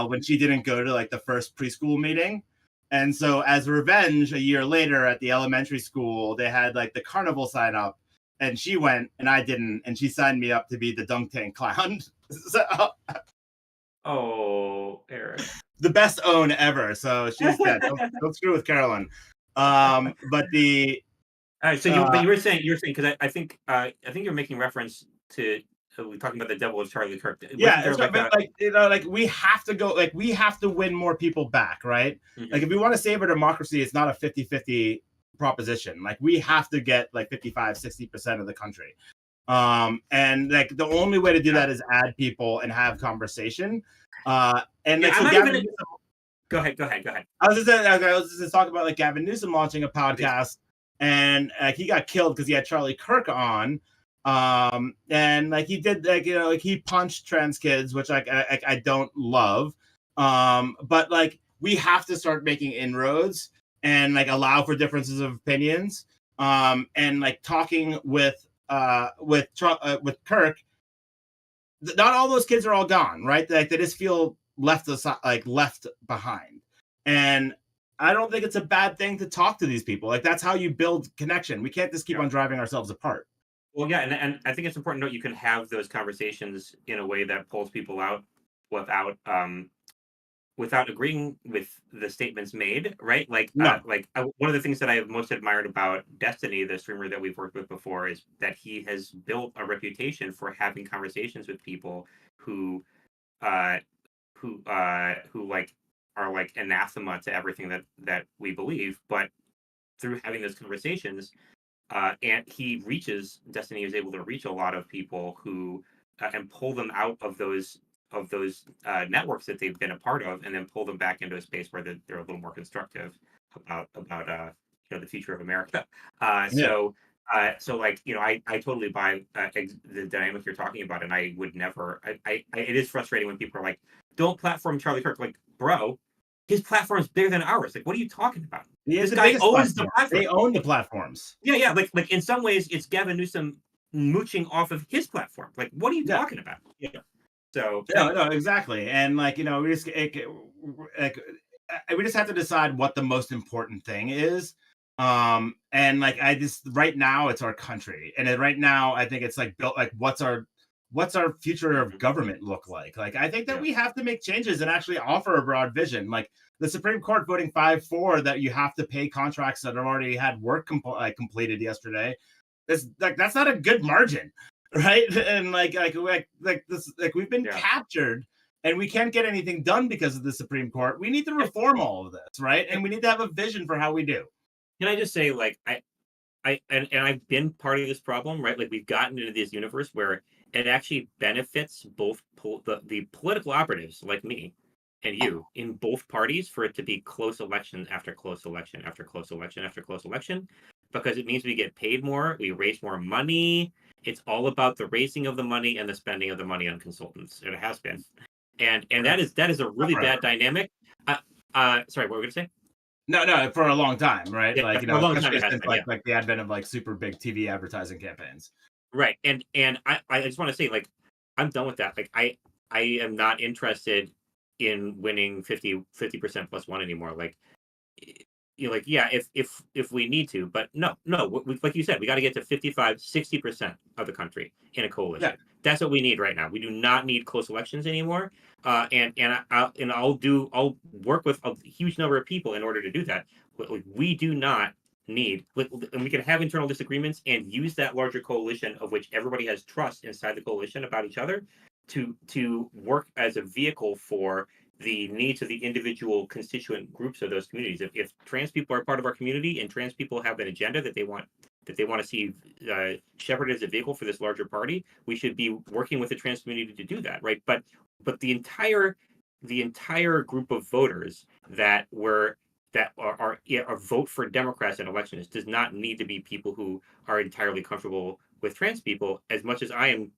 when she didn't go to like the first preschool meeting. And so as revenge, a year later at the elementary school, they had like the carnival sign up and she went and I didn't, and she signed me up to be the dunk tank clown. So, oh, Eric. The best own ever. So she's dead. Don't screw with Carolyn. But the All right, so but you were saying because I think you're making reference to we're talking about the devil of Charlie Kirk. Yeah, it's like, like we have to go, like we have to win more people back, right? Mm-hmm. Like if we want to save our democracy, it's not a 50-50 proposition. Like we have to get like 55-60% of the country. And like the only way to do that is add people and have conversation. And like, so Gavin Newsom, go ahead. I was just talking about like Gavin Newsom launching a podcast, and he got killed because he had Charlie Kirk on. And like he did like like he punched trans kids, which I don't love. But like we have to start making inroads and like allow for differences of opinions. And like talking with Kirk, not all those kids are all gone, right? Like they just feel left behind. And I don't think it's a bad thing to talk to these people. Like that's how you build connection. We can't just keep on driving ourselves apart. Well, yeah, and I think it's important to note you can have those conversations in a way that pulls people out without agreeing with the statements made, right? Like, No. One of the things that I have most admired about Destiny, the streamer that we've worked with before, is that he has built a reputation for having conversations with people who like are like anathema to everything that we believe, but through having those conversations. And Destiny is able to reach a lot of people who and pull them out of those networks that they've been a part of, and then pull them back into a space where they're a little more constructive about the future of America. So like I totally buy the dynamic you're talking about, and I would never. It is frustrating when people are like, "Don't platform Charlie Kirk." Like, bro, his platform is bigger than ours. Like, what are you talking about? This guy owns the platform. They own the platforms. Yeah. Like in some ways, it's Gavin Newsom mooching off of his platform. Like, what are you talking about? Yeah. So no, exactly. And like we just we just have to decide what the most important thing is. And like right now it's our country, and right now I think it's like built like what's our future of government look like? Like I think that we have to make changes and actually offer a broad vision. Like the Supreme Court voting 5-4 that you have to pay contracts that have already had work completed yesterday. That's not a good margin, right? And like this, like we've been captured and we can't get anything done because of the Supreme Court. We need to reform all of this, right? And we need to have a vision for how we do. Can I just say, like, I've been part of this problem, right? Like we've gotten into this universe where it actually benefits both the political operatives like me and you in both parties for it to be close election after close election after close election after close election, because it means we get paid more, we raise more money. It's all about the raising of the money and the spending of the money on consultants. It has been, and that is a really bad dynamic. Sorry, what were we gonna say? No, for a long time, right? Yeah, like for a long time since been, like the advent of like super big TV advertising campaigns. Right. And I just want to say, like, I'm done with that. Like I am not interested in winning 50% plus one anymore. Like like, yeah, if we need to, but no, like you said, we got to get to 55-60% of the country in a coalition. Yeah. That's what we need right now. We do not need close elections anymore. And I'll work with a huge number of people in order to do that. We do not need, and we can have internal disagreements and use that larger coalition of which everybody has trust inside the coalition about each other to work as a vehicle for the needs of the individual constituent groups of those communities. If trans people are part of our community and trans people have an agenda that they want to see shepherded as a vehicle for this larger party, we should be working with the trans community to do that, right? But the entire group of voters that are vote for Democrats in elections does not need to be people who are entirely comfortable with trans people as much as I am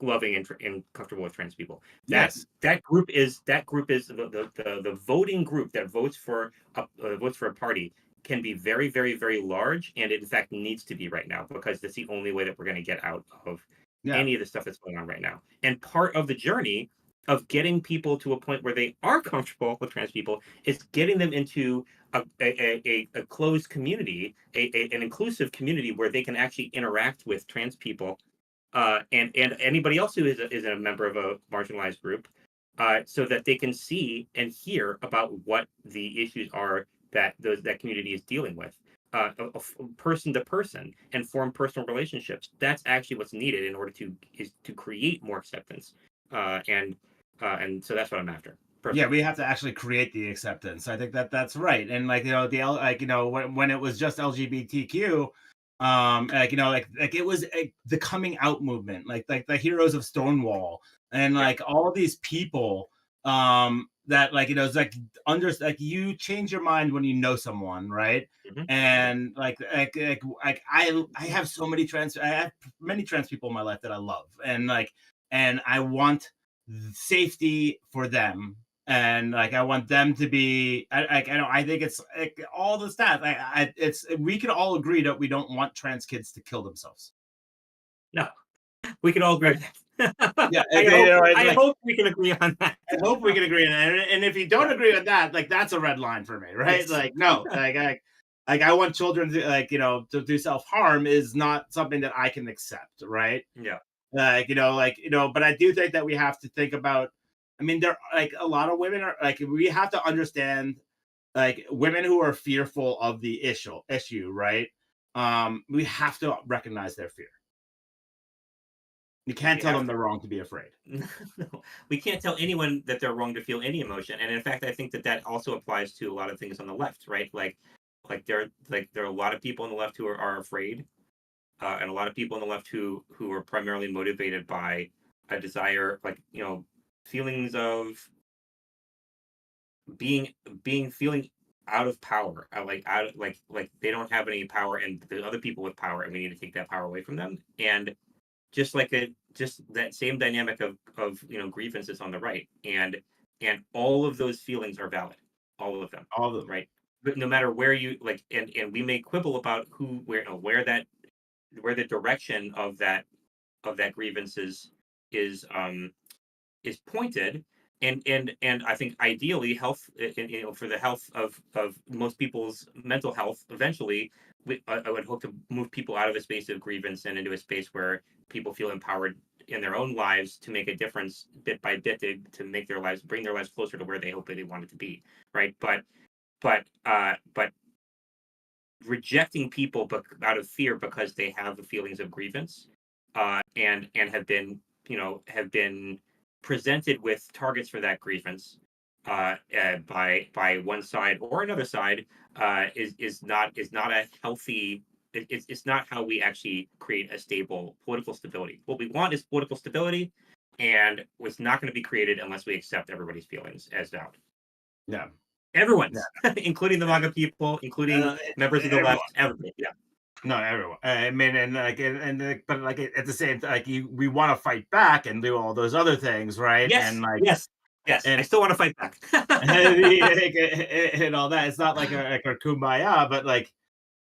loving and comfortable with trans people. Yes. That group is the voting group that votes for a party can be very, very, very large, and it in fact needs to be right now because that's the only way that we're going to get out of Yeah. any of the stuff that's going on right now. And part of the journey of getting people to a point where they are comfortable with trans people is getting them into a closed community, an inclusive community where they can actually interact with trans people and anybody else who is a member of a marginalized group, so that they can see and hear about what the issues are that community is dealing with, person to person, and form personal relationships. That's actually what's needed in order to create more acceptance, and so that's what I'm after. Yeah, Personally. we have to actually create the acceptance. I think that that's right. And like when it was just LGBTQ, like it was the coming out movement, like the heroes of Stonewall, and Yeah. like all these people, that it's like like you change your mind when you know someone, right? Hmm. And I have I have many trans people in my life that I love, and I want safety for them, and like I want them to be. I think it's like all the stats. It's we can all agree that we don't want trans kids to kill themselves. No, we can all agree Right. with that. Yeah, I hope we can agree on that. I hope we can agree on that. And if you don't agree with that, like that's a red line for me, right? Yes. Like no, I want children to to do self harm is not something that I can accept, right? Yeah. But I do think that we have to think about. I mean, there like a lot of women are like we have to understand like women who are fearful of the issue, right? We have to recognize their fear. You can't We tell have them to. they're wrong to be afraid. No, we can't tell anyone that they're wrong to feel any emotion. And in fact, I think that also applies to a lot of things on the left, right? There are a lot of people on the left who are afraid, and a lot of people on the left who are primarily motivated by a desire, feelings of being feeling out of power, like they don't have any power, and there's other people with power, and we need to take that power away from them. And just that same dynamic of grievances on the right, and all of those feelings are valid, all of them, All of them. right? But no matter where you like, and we may quibble about where the direction of that grievance is pointed, and I think ideally health, for the health of most people's mental health, eventually I would hope to move people out of a space of grievance and into a space where people feel empowered in their own lives to make a difference bit by bit, to make their lives, bring their lives closer to where they hope that they want it to be, right? But rejecting people out of fear because they have the feelings of grievance, and have been presented with targets for that grievance, by one side or another side, is not a healthy. It's not how we actually create a stable political stability. What we want is political stability, and it's not going to be created unless we accept everybody's feelings as valid. Yeah. Yeah. Everyone's, including the MAGA people, including Uh, members of the everyone. left, everybody. Yeah. No, everyone. I mean, but like at the same time, we want to fight back and do all those other things, right? Yes. Yes. Yes. I And still want to fight back. and all that. It's not like a kumbaya, but like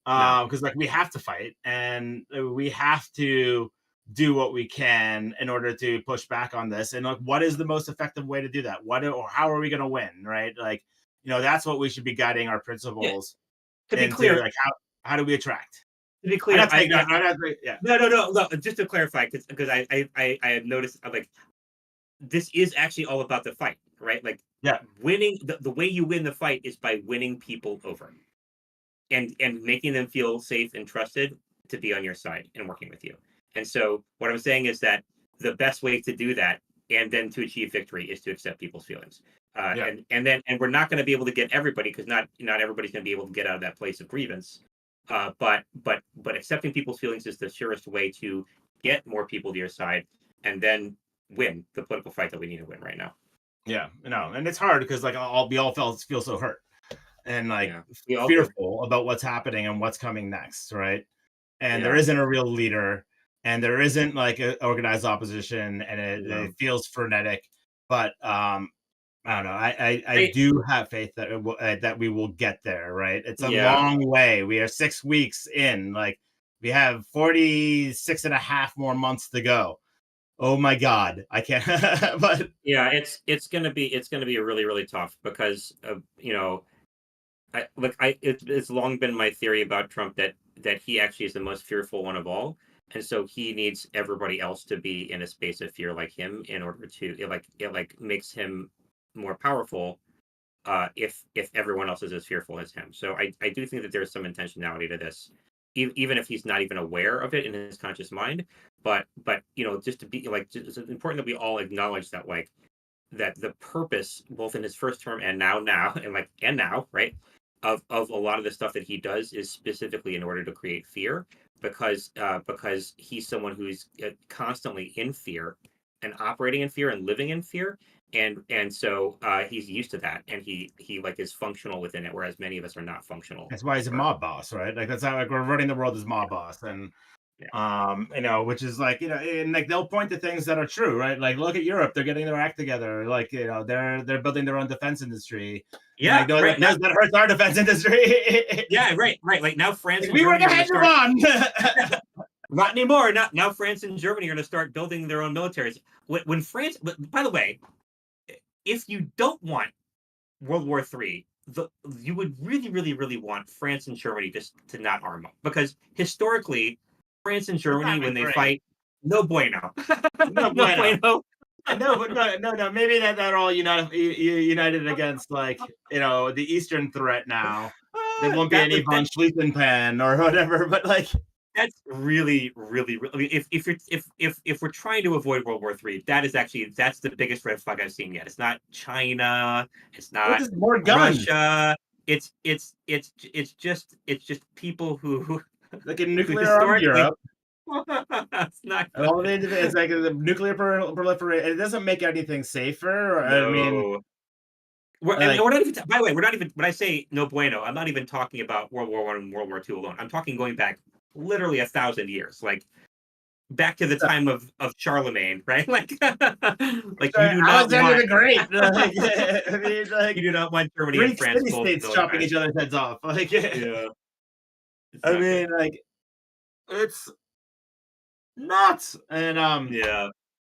No. because like we have to fight and we have to do what we can in order to push back on this. And like, what is the most effective way to do that? Or how are we going to win? Right? Like, that's what we should be guiding our Yeah. principles To be into. clear, Like, how do we attract? to be I'm clear, not saying that. I'm not, yeah. no. Just to clarify, because I have noticed, like, this is actually all about the fight, right? Like, Yeah. winning the way you win the fight is by winning people over, and making them feel safe and trusted to be on your side and working with you. And so what I'm saying is that the best way to do that and then to achieve victory is to accept people's feelings. Yeah. And we're not going to be able to get everybody, because not everybody's going to be able to get out of that place of grievance. But accepting people's feelings is the surest way to get more people to your side, and then win the political fight that we need to win right now. Yeah, no, and it's hard because like we all feel so hurt and like Yeah, we all do. fearful about what's happening and what's coming next, right? And there Yeah, isn't a real leader, and there isn't like an organized opposition, and it yeah. feels frenetic. But I don't know. I I, do have faith that that we will get there. Right? It's a yeah, long way. We are 6 weeks in. Like we have 46 and a half more months to go. Oh my God, I can't. But yeah. It's gonna be really really tough, because it's long been my theory about Trump that he actually is the most fearful one of all, and so he needs everybody else to be in a space of fear like him, in order to it makes him more powerful, if everyone else is as fearful as him. So I do think that there's some intentionality to this, even if he's not even aware of it in his conscious mind. But just to be like, it's important that we all acknowledge that, like, that the purpose, both in his first term and now and now, right, of a lot of the stuff that he does is specifically in order to create fear, because he's someone who's constantly in fear and operating in fear and living in fear, and so he's used to that, and he like is functional within it, whereas many of us are not functional. that's why he's a Or mob boss, right? Like that's how like we're running the world as mob boss, and yeah, which is like and like they'll point to things that are true, right? Like look at Europe, they're getting their act together, like they're building their own defense industry, and yeah, like no, right now, that hurts our defense industry. yeah, right, like now France Like, and we were Germany the are going to start. hegemon. Not anymore. Now France and Germany are going to start building their own militaries. When France, but by the way, if you don't want World War III, you would really, really, really want France and Germany just to not arm up, because historically, France and It's Germany, not when been they great. fight, no bueno, No no bueno. bueno. No, but no. Maybe they're all united against like the Eastern threat now. There won't be That any like von Schlieffen or whatever. But like, that's really, really, really. I mean, if we're trying to avoid World War III, that's the biggest red flag I've seen yet. It's not China. It's what not is more guns? Russia. It's just people who Like in who nuclear armed historically. Europe, It's not and all the good. it's like the nuclear proliferation. It doesn't make anything safer. I mean, No. And like we're not even. By the way, we're not even. When I say no bueno, I'm not even talking about World War I and World War II alone. I'm talking going back literally 1,000 years, like back to the time of Charlemagne, right? Like you do not Alexander want the Great. Like, I mean, you like do not want Germany and Greek France city both states chopping each militarized. other's heads off. Like, Yeah, it's I not good. mean, like it's nuts. And Yeah,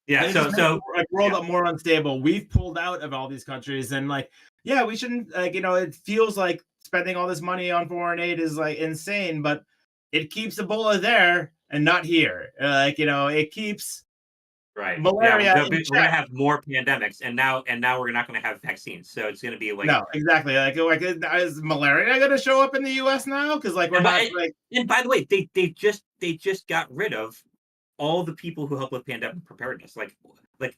yeah. and it just So makes the so world yeah, more unstable. We've pulled out of all these countries, and like, yeah, we shouldn't. Like, it feels like spending all this money on foreign aid is like insane, but it keeps Ebola there and not here. Like, it keeps right. Yeah, malaria in we're gonna check. have more pandemics, and now we're not gonna have vaccines. So it's gonna be like. No, exactly. Like is malaria going to show up in the U.S. now? Because like we're And not by like and by the way, they just got rid of all the people who help with pandemic preparedness. Like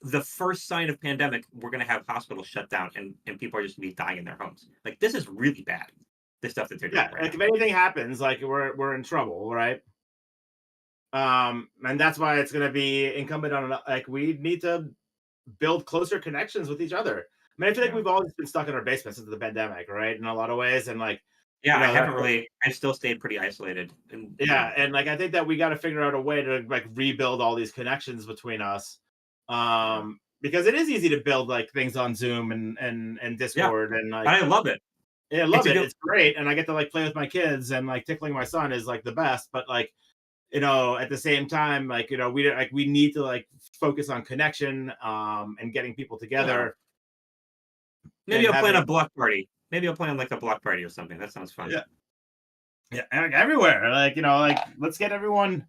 the first sign of pandemic, we're gonna have hospitals shut down, and people are just gonna be dying in their homes. Like this is really bad. The stuff that they're yeah. doing right Like now. if anything happens, like we're in trouble, right? And that's why it's going to be incumbent on like we need to build closer connections with each other. I mean, I feel like Yeah. we've always been stuck in our basement since the pandemic, right? In a lot of ways, and like, Yeah, I that's haven't really. I've still stayed pretty isolated, and yeah, and like I think that we got to figure out a way to like rebuild all these connections between us, yeah, because it is easy to build like things on Zoom and yeah. Discord and like I love it. yeah, I It's love a it. good. It's great, and I get to like play with my kids and like tickling my son is like the best. But like at the same time, like we need to like focus on connection, and getting people Yeah, together maybe and I'll plan having a block party. Maybe I'll plan like a block party or something. That sounds fun. yeah. Yeah, and like everywhere. Like, like let's get everyone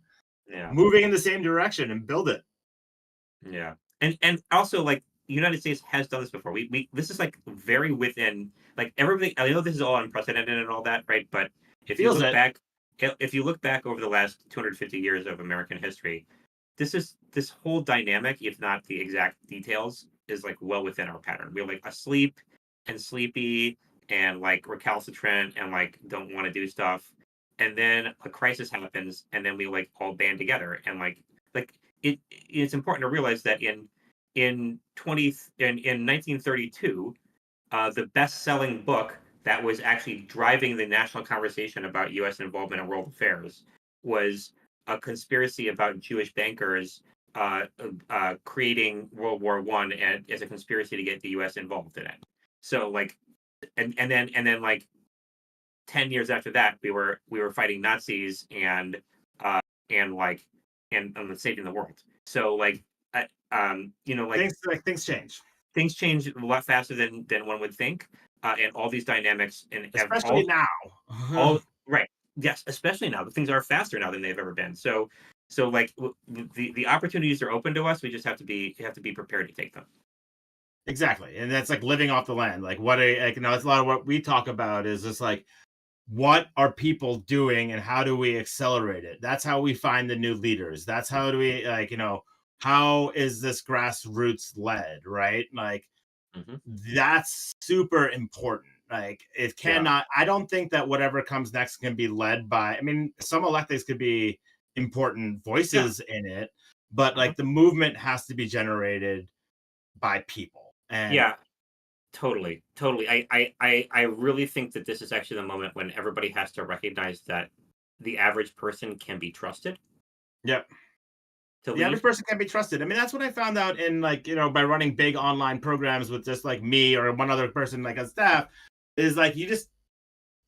Yeah, moving in the same direction and build it. yeah, and also like the United States has done this before. We this is like very within like everything. I know this is all unprecedented and all that, right? But if you Feels look it. back, if you look back over the last 250 years of American history, this whole dynamic, if not the exact details, is like well within our pattern. We're like asleep and sleepy and like recalcitrant and like don't want to do stuff. And then a crisis happens, and then we like all band together and like it's important to realize that in 1932, the best-selling book that was actually driving the national conversation about U.S. involvement in world affairs was a conspiracy about Jewish bankers creating World War One and as a conspiracy to get the U.S. involved in it. So like, and then like 10 years after that, we were fighting Nazis and like and saving the world. So like, like things change, things change a lot faster than one would think, and all these dynamics and especially now. all right, yes, especially now. Things are faster now than they've ever been. So like the opportunities are open to us. We just have to be prepared to take them. Exactly, and that's like living off the land. Like it's a lot of what we talk about is just like what are people doing and how do we accelerate it? That's how we find the new leaders. That's how do we how is this grassroots led, right? Like Mm-hmm. that's super important. Like it Yeah. cannot, I don't think that whatever comes next can be led by, I mean, some electeds could be important Yeah. voices in it, but Uh-huh. like the movement has to be generated by people. And Yeah. Totally. Totally. I really think that this is actually the moment when everybody has to recognize that the average person can be trusted yep, to the average lead. person can be trusted. I mean, that's what I found out in like, by running big online programs with just like me or one other person like on staff is like you just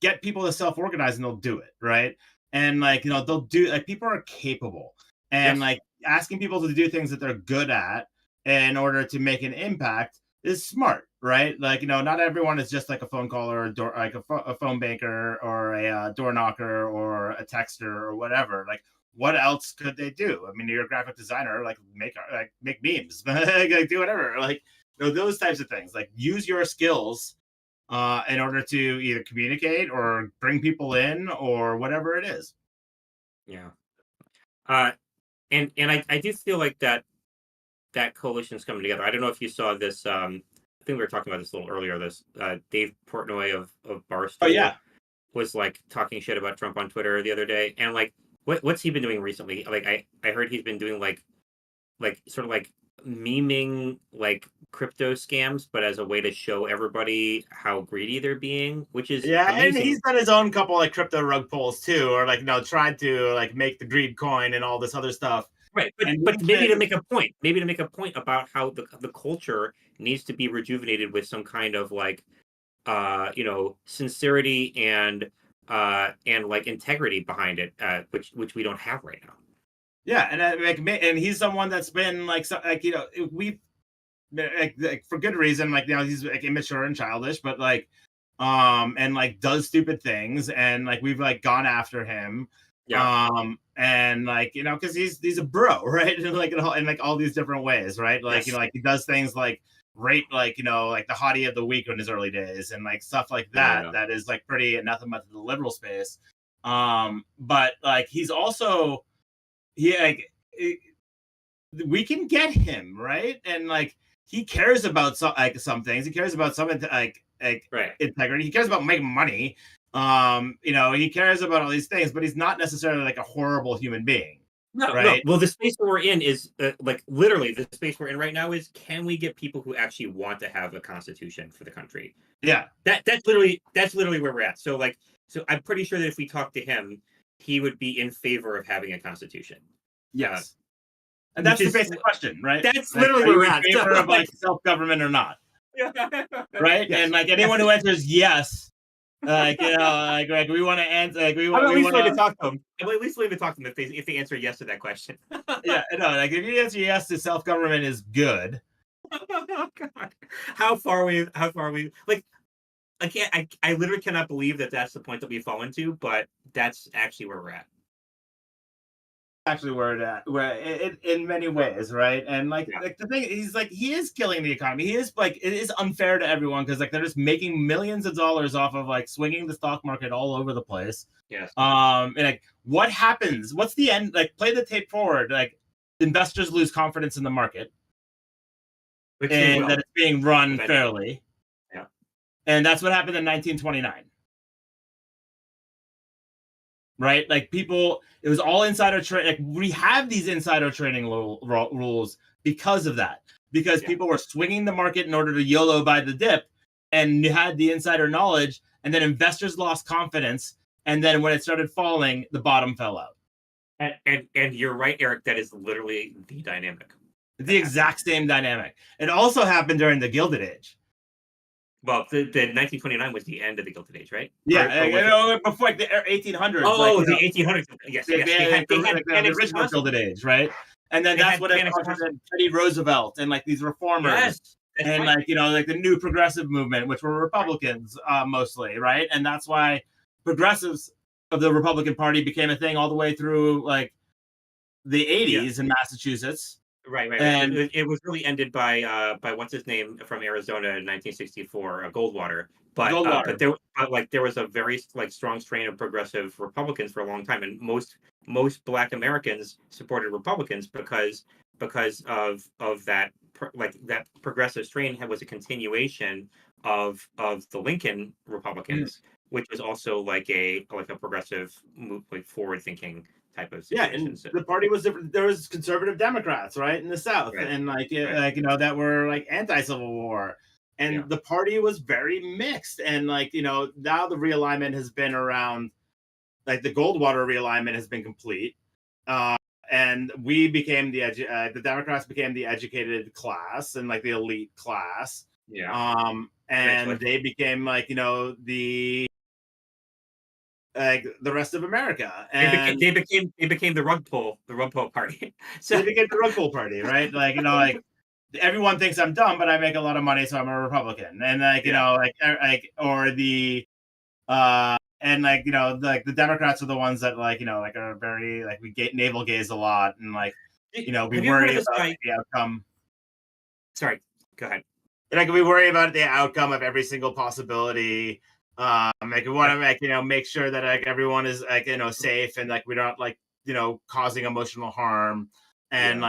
get people to self-organize and they'll do it, right? And like, they'll do like people are capable and Yes. like asking people to do things that they're good at in order to make an impact is smart, right? Like, not everyone is just like a phone caller or a door, like a phone banker or a door knocker or a texter or whatever. Like, what else could they do? I mean, you're a graphic designer, like make memes, like do whatever, like those types of things. Like, use your skills in order to either communicate or bring people in or whatever it is. Yeah. Uh, and I do feel like that coalition's coming together. I don't know if you saw this. I think we were talking about this a little earlier. This Dave Portnoy of Oh Barstool yeah, was like talking shit about Trump on Twitter the other day, and like, what's he been doing recently? Like, I heard he's been doing like sort of like memeing like crypto scams, but as a way to show everybody how greedy they're being, which is yeah, and amazing. he's done his own couple like crypto rug pulls too, or like tried to like make the greed coin and all this other stuff. Right, And but we've maybe to been, make a point, about how the culture needs to be rejuvenated with some kind of like sincerity and like integrity behind it, which we don't have right now. yeah, and and he's someone that's been like so, like we've like for good reason, like he's like immature and childish, but like and like does stupid things, and like we've like gone after him Yeah. and like because he's a bro, right? And like in like all these different ways, right? Like Yes. like he does things like rate like like the hottie of the week in his early days and like stuff like that Yeah. that is like pretty anathema to the liberal space. But like he's also like we can get him, right? And like he cares about some things. He cares about some like Right. integrity. He cares about making money. He cares about all these things, but he's not necessarily like a horrible human being, No, no. right? Well, the space that we're in is like literally the space we're in right now is, can we get people who actually want to have a constitution for the country? Yeah. That's literally where we're at. So I'm pretty sure that if we talk to him, he would be in favor of having a constitution. Yes. And Which that's the is basic question, right? That's Like, literally are where you we're in at. favor of like self-government or not? Right? Yes. And like anyone who answers yes, like like we want to answer, like we I'm want at we least want willing to to talk to them. I'm at least willing to talk to them if they answer yes to that question. yeah, no, like if you answer yes to self-government is good. Oh God. How far are we? Like, I literally cannot believe that that's the point that we fall into, but that's actually where we're at. Actually where in many ways, right? And Yeah. like the thing he's like he is killing the economy. He is like it is unfair to everyone because like they're just making millions of dollars off of like swinging the stock market all over the place. Yes. And like what happens? What's the end? Like play the tape forward. Like investors lose confidence in the market. which they and that will it's being run eventually. fairly. Yeah. And that's what happened in 1929. Right? Like people, it was all insider trade. Like we have these insider trading rules because of that. Because people were swinging the market in order to YOLO buy the dip, and you had the insider knowledge, and then investors lost confidence, and then when it started falling, the bottom fell out. And you're right, Eric. That is literally the dynamic. The exact same dynamic. It also happened during the Gilded Age. Well, the 1929 was the end of the Gilded Age, right? Yeah, before like the 1800s. Oh, like, the 1800s. Yes, they, yes. they, They had the panics original Gilded constantly. Age, right? And then They that's had what it panics ushered in constantly. Teddy Roosevelt and like these reformers. Yes, that's And right. like like the new progressive movement, which were Republicans mostly, right? And that's why progressives of the Republican Party became a thing all the way through like the 80s in Massachusetts. Right. And It was really ended by what's his name from Arizona in 1964, Goldwater. But Goldwater. there was a very like strong strain of progressive Republicans for a long time, and most Black Americans supported Republicans because of that like that progressive strain was a continuation of the Lincoln Republicans, which was also like a progressive move, like forward thinking type of Yeah, situation. and So, the party was different. There was conservative Democrats, right, in the South, right, and like right, that were like anti-Civil War, yeah. and the party was very mixed. And like now the realignment has been around, like the Goldwater realignment has been complete, uh, and we became the Democrats became the educated class and like the elite class, Yeah, and eventually. they became like the rest of America, and They became the rug pull party. So they became the rug pull party, right? Like like everyone thinks I'm dumb, but I make a lot of money, so I'm a Republican. And like yeah, or the and like like the Democrats are the ones that like are very like we navel gaze a lot, and like we have you ever heard worry of this about guy? like, the outcome. Sorry, go ahead. Like we worry about the outcome of every single possibility. Like we want to make sure that like everyone is like safe, and like we're not like causing emotional harm, and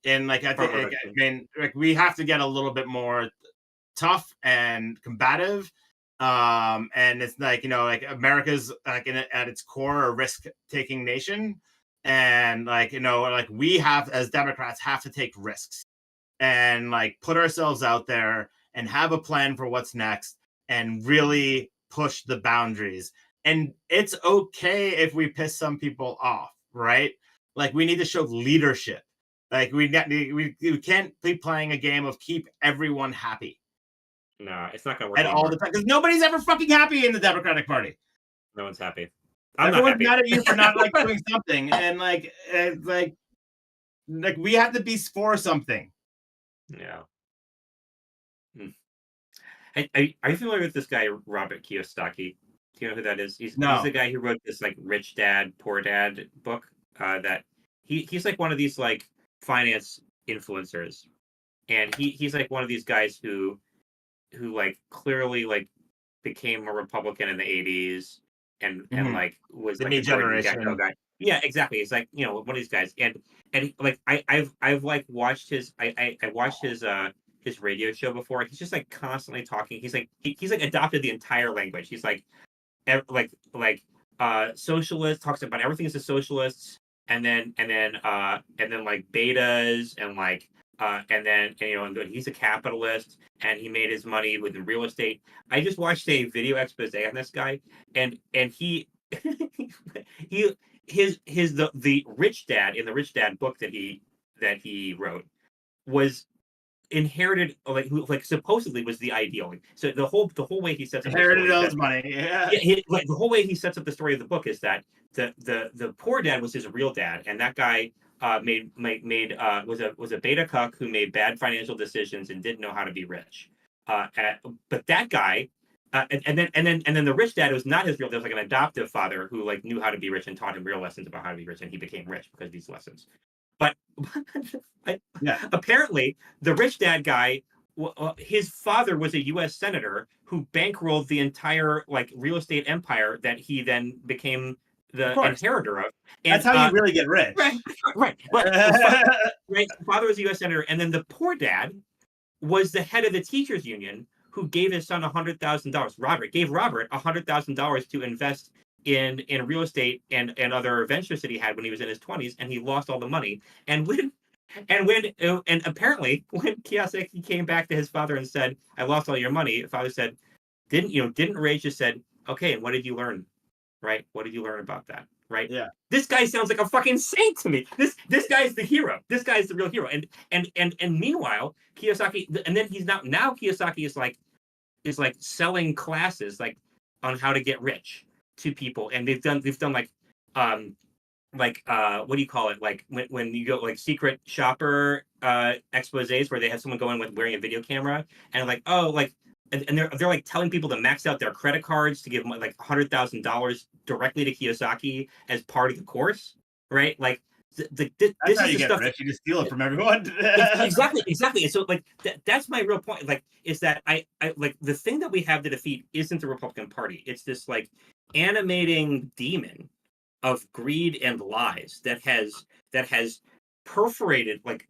Yeah, like I think harm like, I reduction. mean like we have to get a little bit more tough and combative. And it's like like America's like at its core a risk taking nation, and like like we have as Democrats have to take risks and like put ourselves out there and have a plan for what's next and really push the boundaries. And it's okay if we piss some people off, right? Like we need to show leadership. Like we can't be playing a game of keep everyone happy No, it's not gonna work at all the anymore. time, because nobody's ever fucking happy in the Democratic Party. No one's happy. I'm not Everyone's happy. mad at you for not like doing something, and like we have to be for something. Yeah. Hmm. Are you familiar with this guy Robert Kiyosaki? Do you know who that is? He's the No. guy who wrote this like Rich Dad Poor Dad book. That he's like one of these like finance influencers, and he's like one of these guys who like clearly like became a Republican in the 80s and Mhm. like was The like me a Gordon Gekko generation. guy. Yeah, exactly. It's like, one of these guys. And like I've like watched I watched his radio show before. He's just like constantly talking. He's like he's like adopted the entire language. He's like socialist, talks about everything as a socialist, and then like betas and like and he's a capitalist and he made his money with real estate. I just watched a video expose on this guy, and he he the rich dad in the Rich Dad book that he wrote was inherited, like supposedly was the ideal. So the whole way he sets up the Inherited story is that, those money. Yeah. yeah, like the whole way he sets up the story of the book is that the poor dad was his real dad, and that guy was a beta cuck who made bad financial decisions and didn't know how to be rich. But that guy, and then the rich dad was not his real. There was like an adoptive father who like knew how to be rich and taught him real lessons about how to be rich, and he became rich because of these lessons. But Yeah. apparently, the rich dad guy, his father was a U.S. senator who bankrolled the entire like real estate empire that he then became Of the course. inheritor of. That's And how you really get right, rich. right, but right, father was a U.S. senator, and then the poor dad was the head of the teachers union who gave his son $100,000. Robert gave Robert $100,000 to invest in real estate and other ventures that he had when he was in his 20s, and he lost all the money. And apparently when Kiyosaki came back to his father and said, "I lost all your money," the father said, didn't Ray just said, "Okay, and what did you learn? Right? What did you learn about that?" Right? Yeah. This guy sounds like a fucking saint to me. This guy is the hero. This guy is the real hero. And meanwhile, Kiyosaki, and then he's now Kiyosaki is like selling classes like on how to get rich to people, and they've done what do you call it, like when you go like secret shopper exposés where they have someone go in with wearing a video camera and like, oh, like, and they're like telling people to max out their credit cards to give them like $100,000 directly to Kiyosaki as part of the course, right? Like That's this how is you the get stuff rich. You just steal it from everyone. exactly. And so like that's my real point, like, is that I like the thing that we have to defeat isn't the Republican Party. It's this like animating demon of greed and lies that has perforated like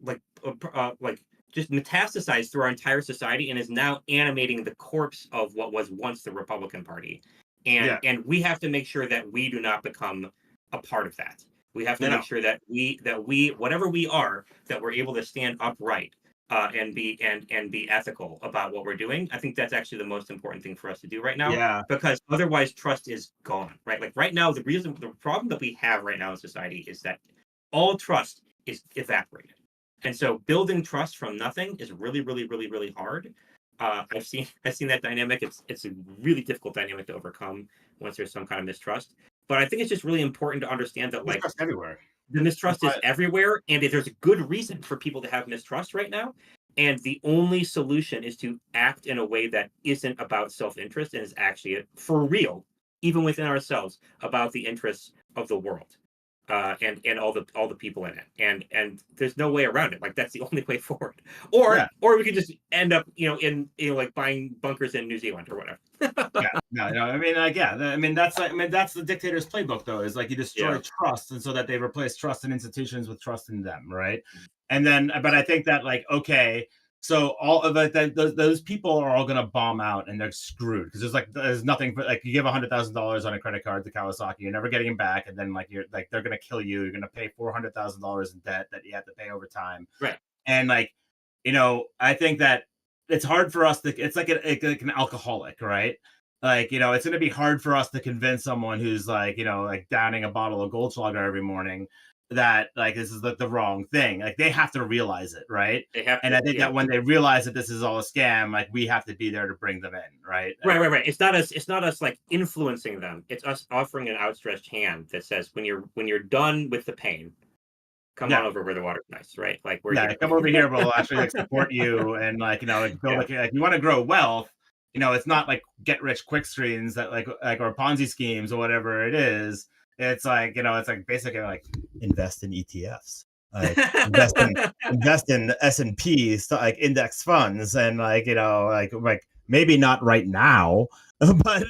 just metastasized through our entire society and is now animating the corpse of what was once the Republican Party. And Yeah. and we have to make sure that we do not become a part of that. We have to make sure that we whatever we are, that we're able to stand upright and be ethical about what we're doing. I think that's actually the most important thing for us to do right now, Yeah. because otherwise trust is gone, right? Like right now, the problem that we have right now in society is that all trust is evaporated. And so building trust from nothing is really, really, really, really hard. I've seen that dynamic. It's a really difficult dynamic to overcome once there's some kind of mistrust. But I think it's just really important to understand that like Mistrust everywhere. the mistrust is But everywhere, and if there's a good reason for people to have mistrust right now, and the only solution is to act in a way that isn't about self-interest and is actually for real, even within ourselves, about the interests of the world, and all the people in it, and there's no way around it. Like that's the only way forward. yeah, Or we could just end up in like buying bunkers in New Zealand or whatever. yeah, no. I mean, like, yeah. I mean, that's the dictator's playbook, though. Is like you destroy Yeah. trust, and so that they replace trust in institutions with trust in them, right? And then, but I think that like, okay, so all of it, those people are all gonna bomb out, and they're screwed because there's nothing for like you give $100,000 on a credit card to Kawasaki, you're never getting them back, and then like you're like they're gonna kill you. You're gonna pay $400,000 in debt that you have to pay over time, Right. and like I think that it's hard for us to. It's like an alcoholic, right? Like it's going to be hard for us to convince someone who's like like downing a bottle of Goldschlager every morning that like this is like the wrong thing. Like they have to realize it, right? They have And to. I think Yeah. that when they realize that this is all a scam, like we have to be there to bring them in, right? Right. It's not us like influencing them. It's us offering an outstretched hand that says, when you're done with the pain, come on Yeah. over where the water's nice, right? Like we're Yeah, here. come over here. We'll actually like support you and like like build Yeah. like you want to grow wealth. It's not like get rich quick screens that like or Ponzi schemes or whatever it is. It's like it's like basically like invest in ETFs, like invest in S&P like index funds, and like maybe not right now, but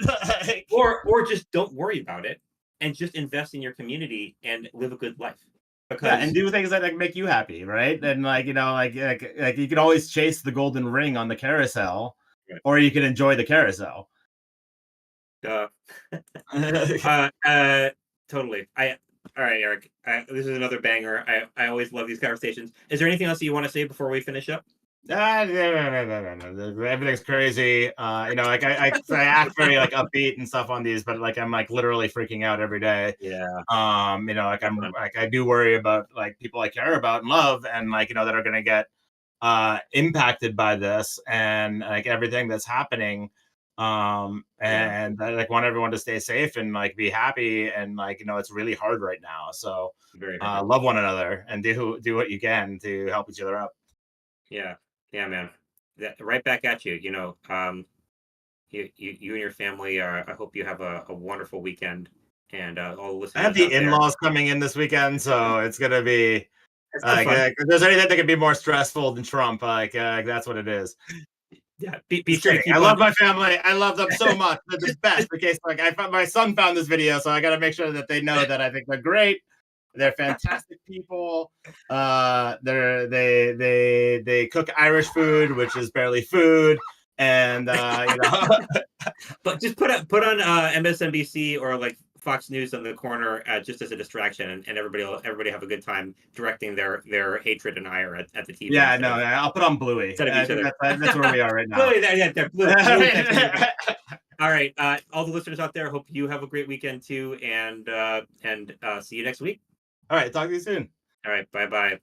like, or just don't worry about it and just invest in your community and live a good life. yeah, and Because do things that like make you happy, right? And like like you can always chase the golden ring on the carousel, Right. or you can enjoy the carousel. Totally. All right, Eric. This is another banger. I always love these conversations. Is there anything else that you want to say before we finish up? No. Everything's crazy. Like I act very like upbeat and stuff on these, but like I'm like literally freaking out every day. Yeah. Like I do worry about like people I care about and love, and like that are gonna get impacted by this and like everything that's happening. And I like want everyone to stay safe and like be happy, and like it's really hard right now. So Very hard. love one another and do what you can to help each other up. Yeah. Yeah, man. Right back at you. You and your family are. I hope you have a wonderful weekend, and all the I have listeners the out there. in-laws coming in this weekend, so it's gonna be It's like fun. if there's anything that could be more stressful than Trump, that's what it is. Yeah. Be Just sure to kidding. keep I on. love my family. I love them so much. They're the best. In case like my son found this video, so I got to make sure that they know that I think they're great. They're fantastic people. They cook Irish food, which is barely food, and you know. But just put on MSNBC or like Fox News on the corner just as a distraction, and everybody have a good time directing their hatred and ire at the TV Yeah, no, I'll put on Bluey. instead of I each think other. that's where we are right now. Bluey, yeah, Bluey. All right, all the listeners out there, hope you have a great weekend too, and see you next week. All right, talk to you soon. All right, bye.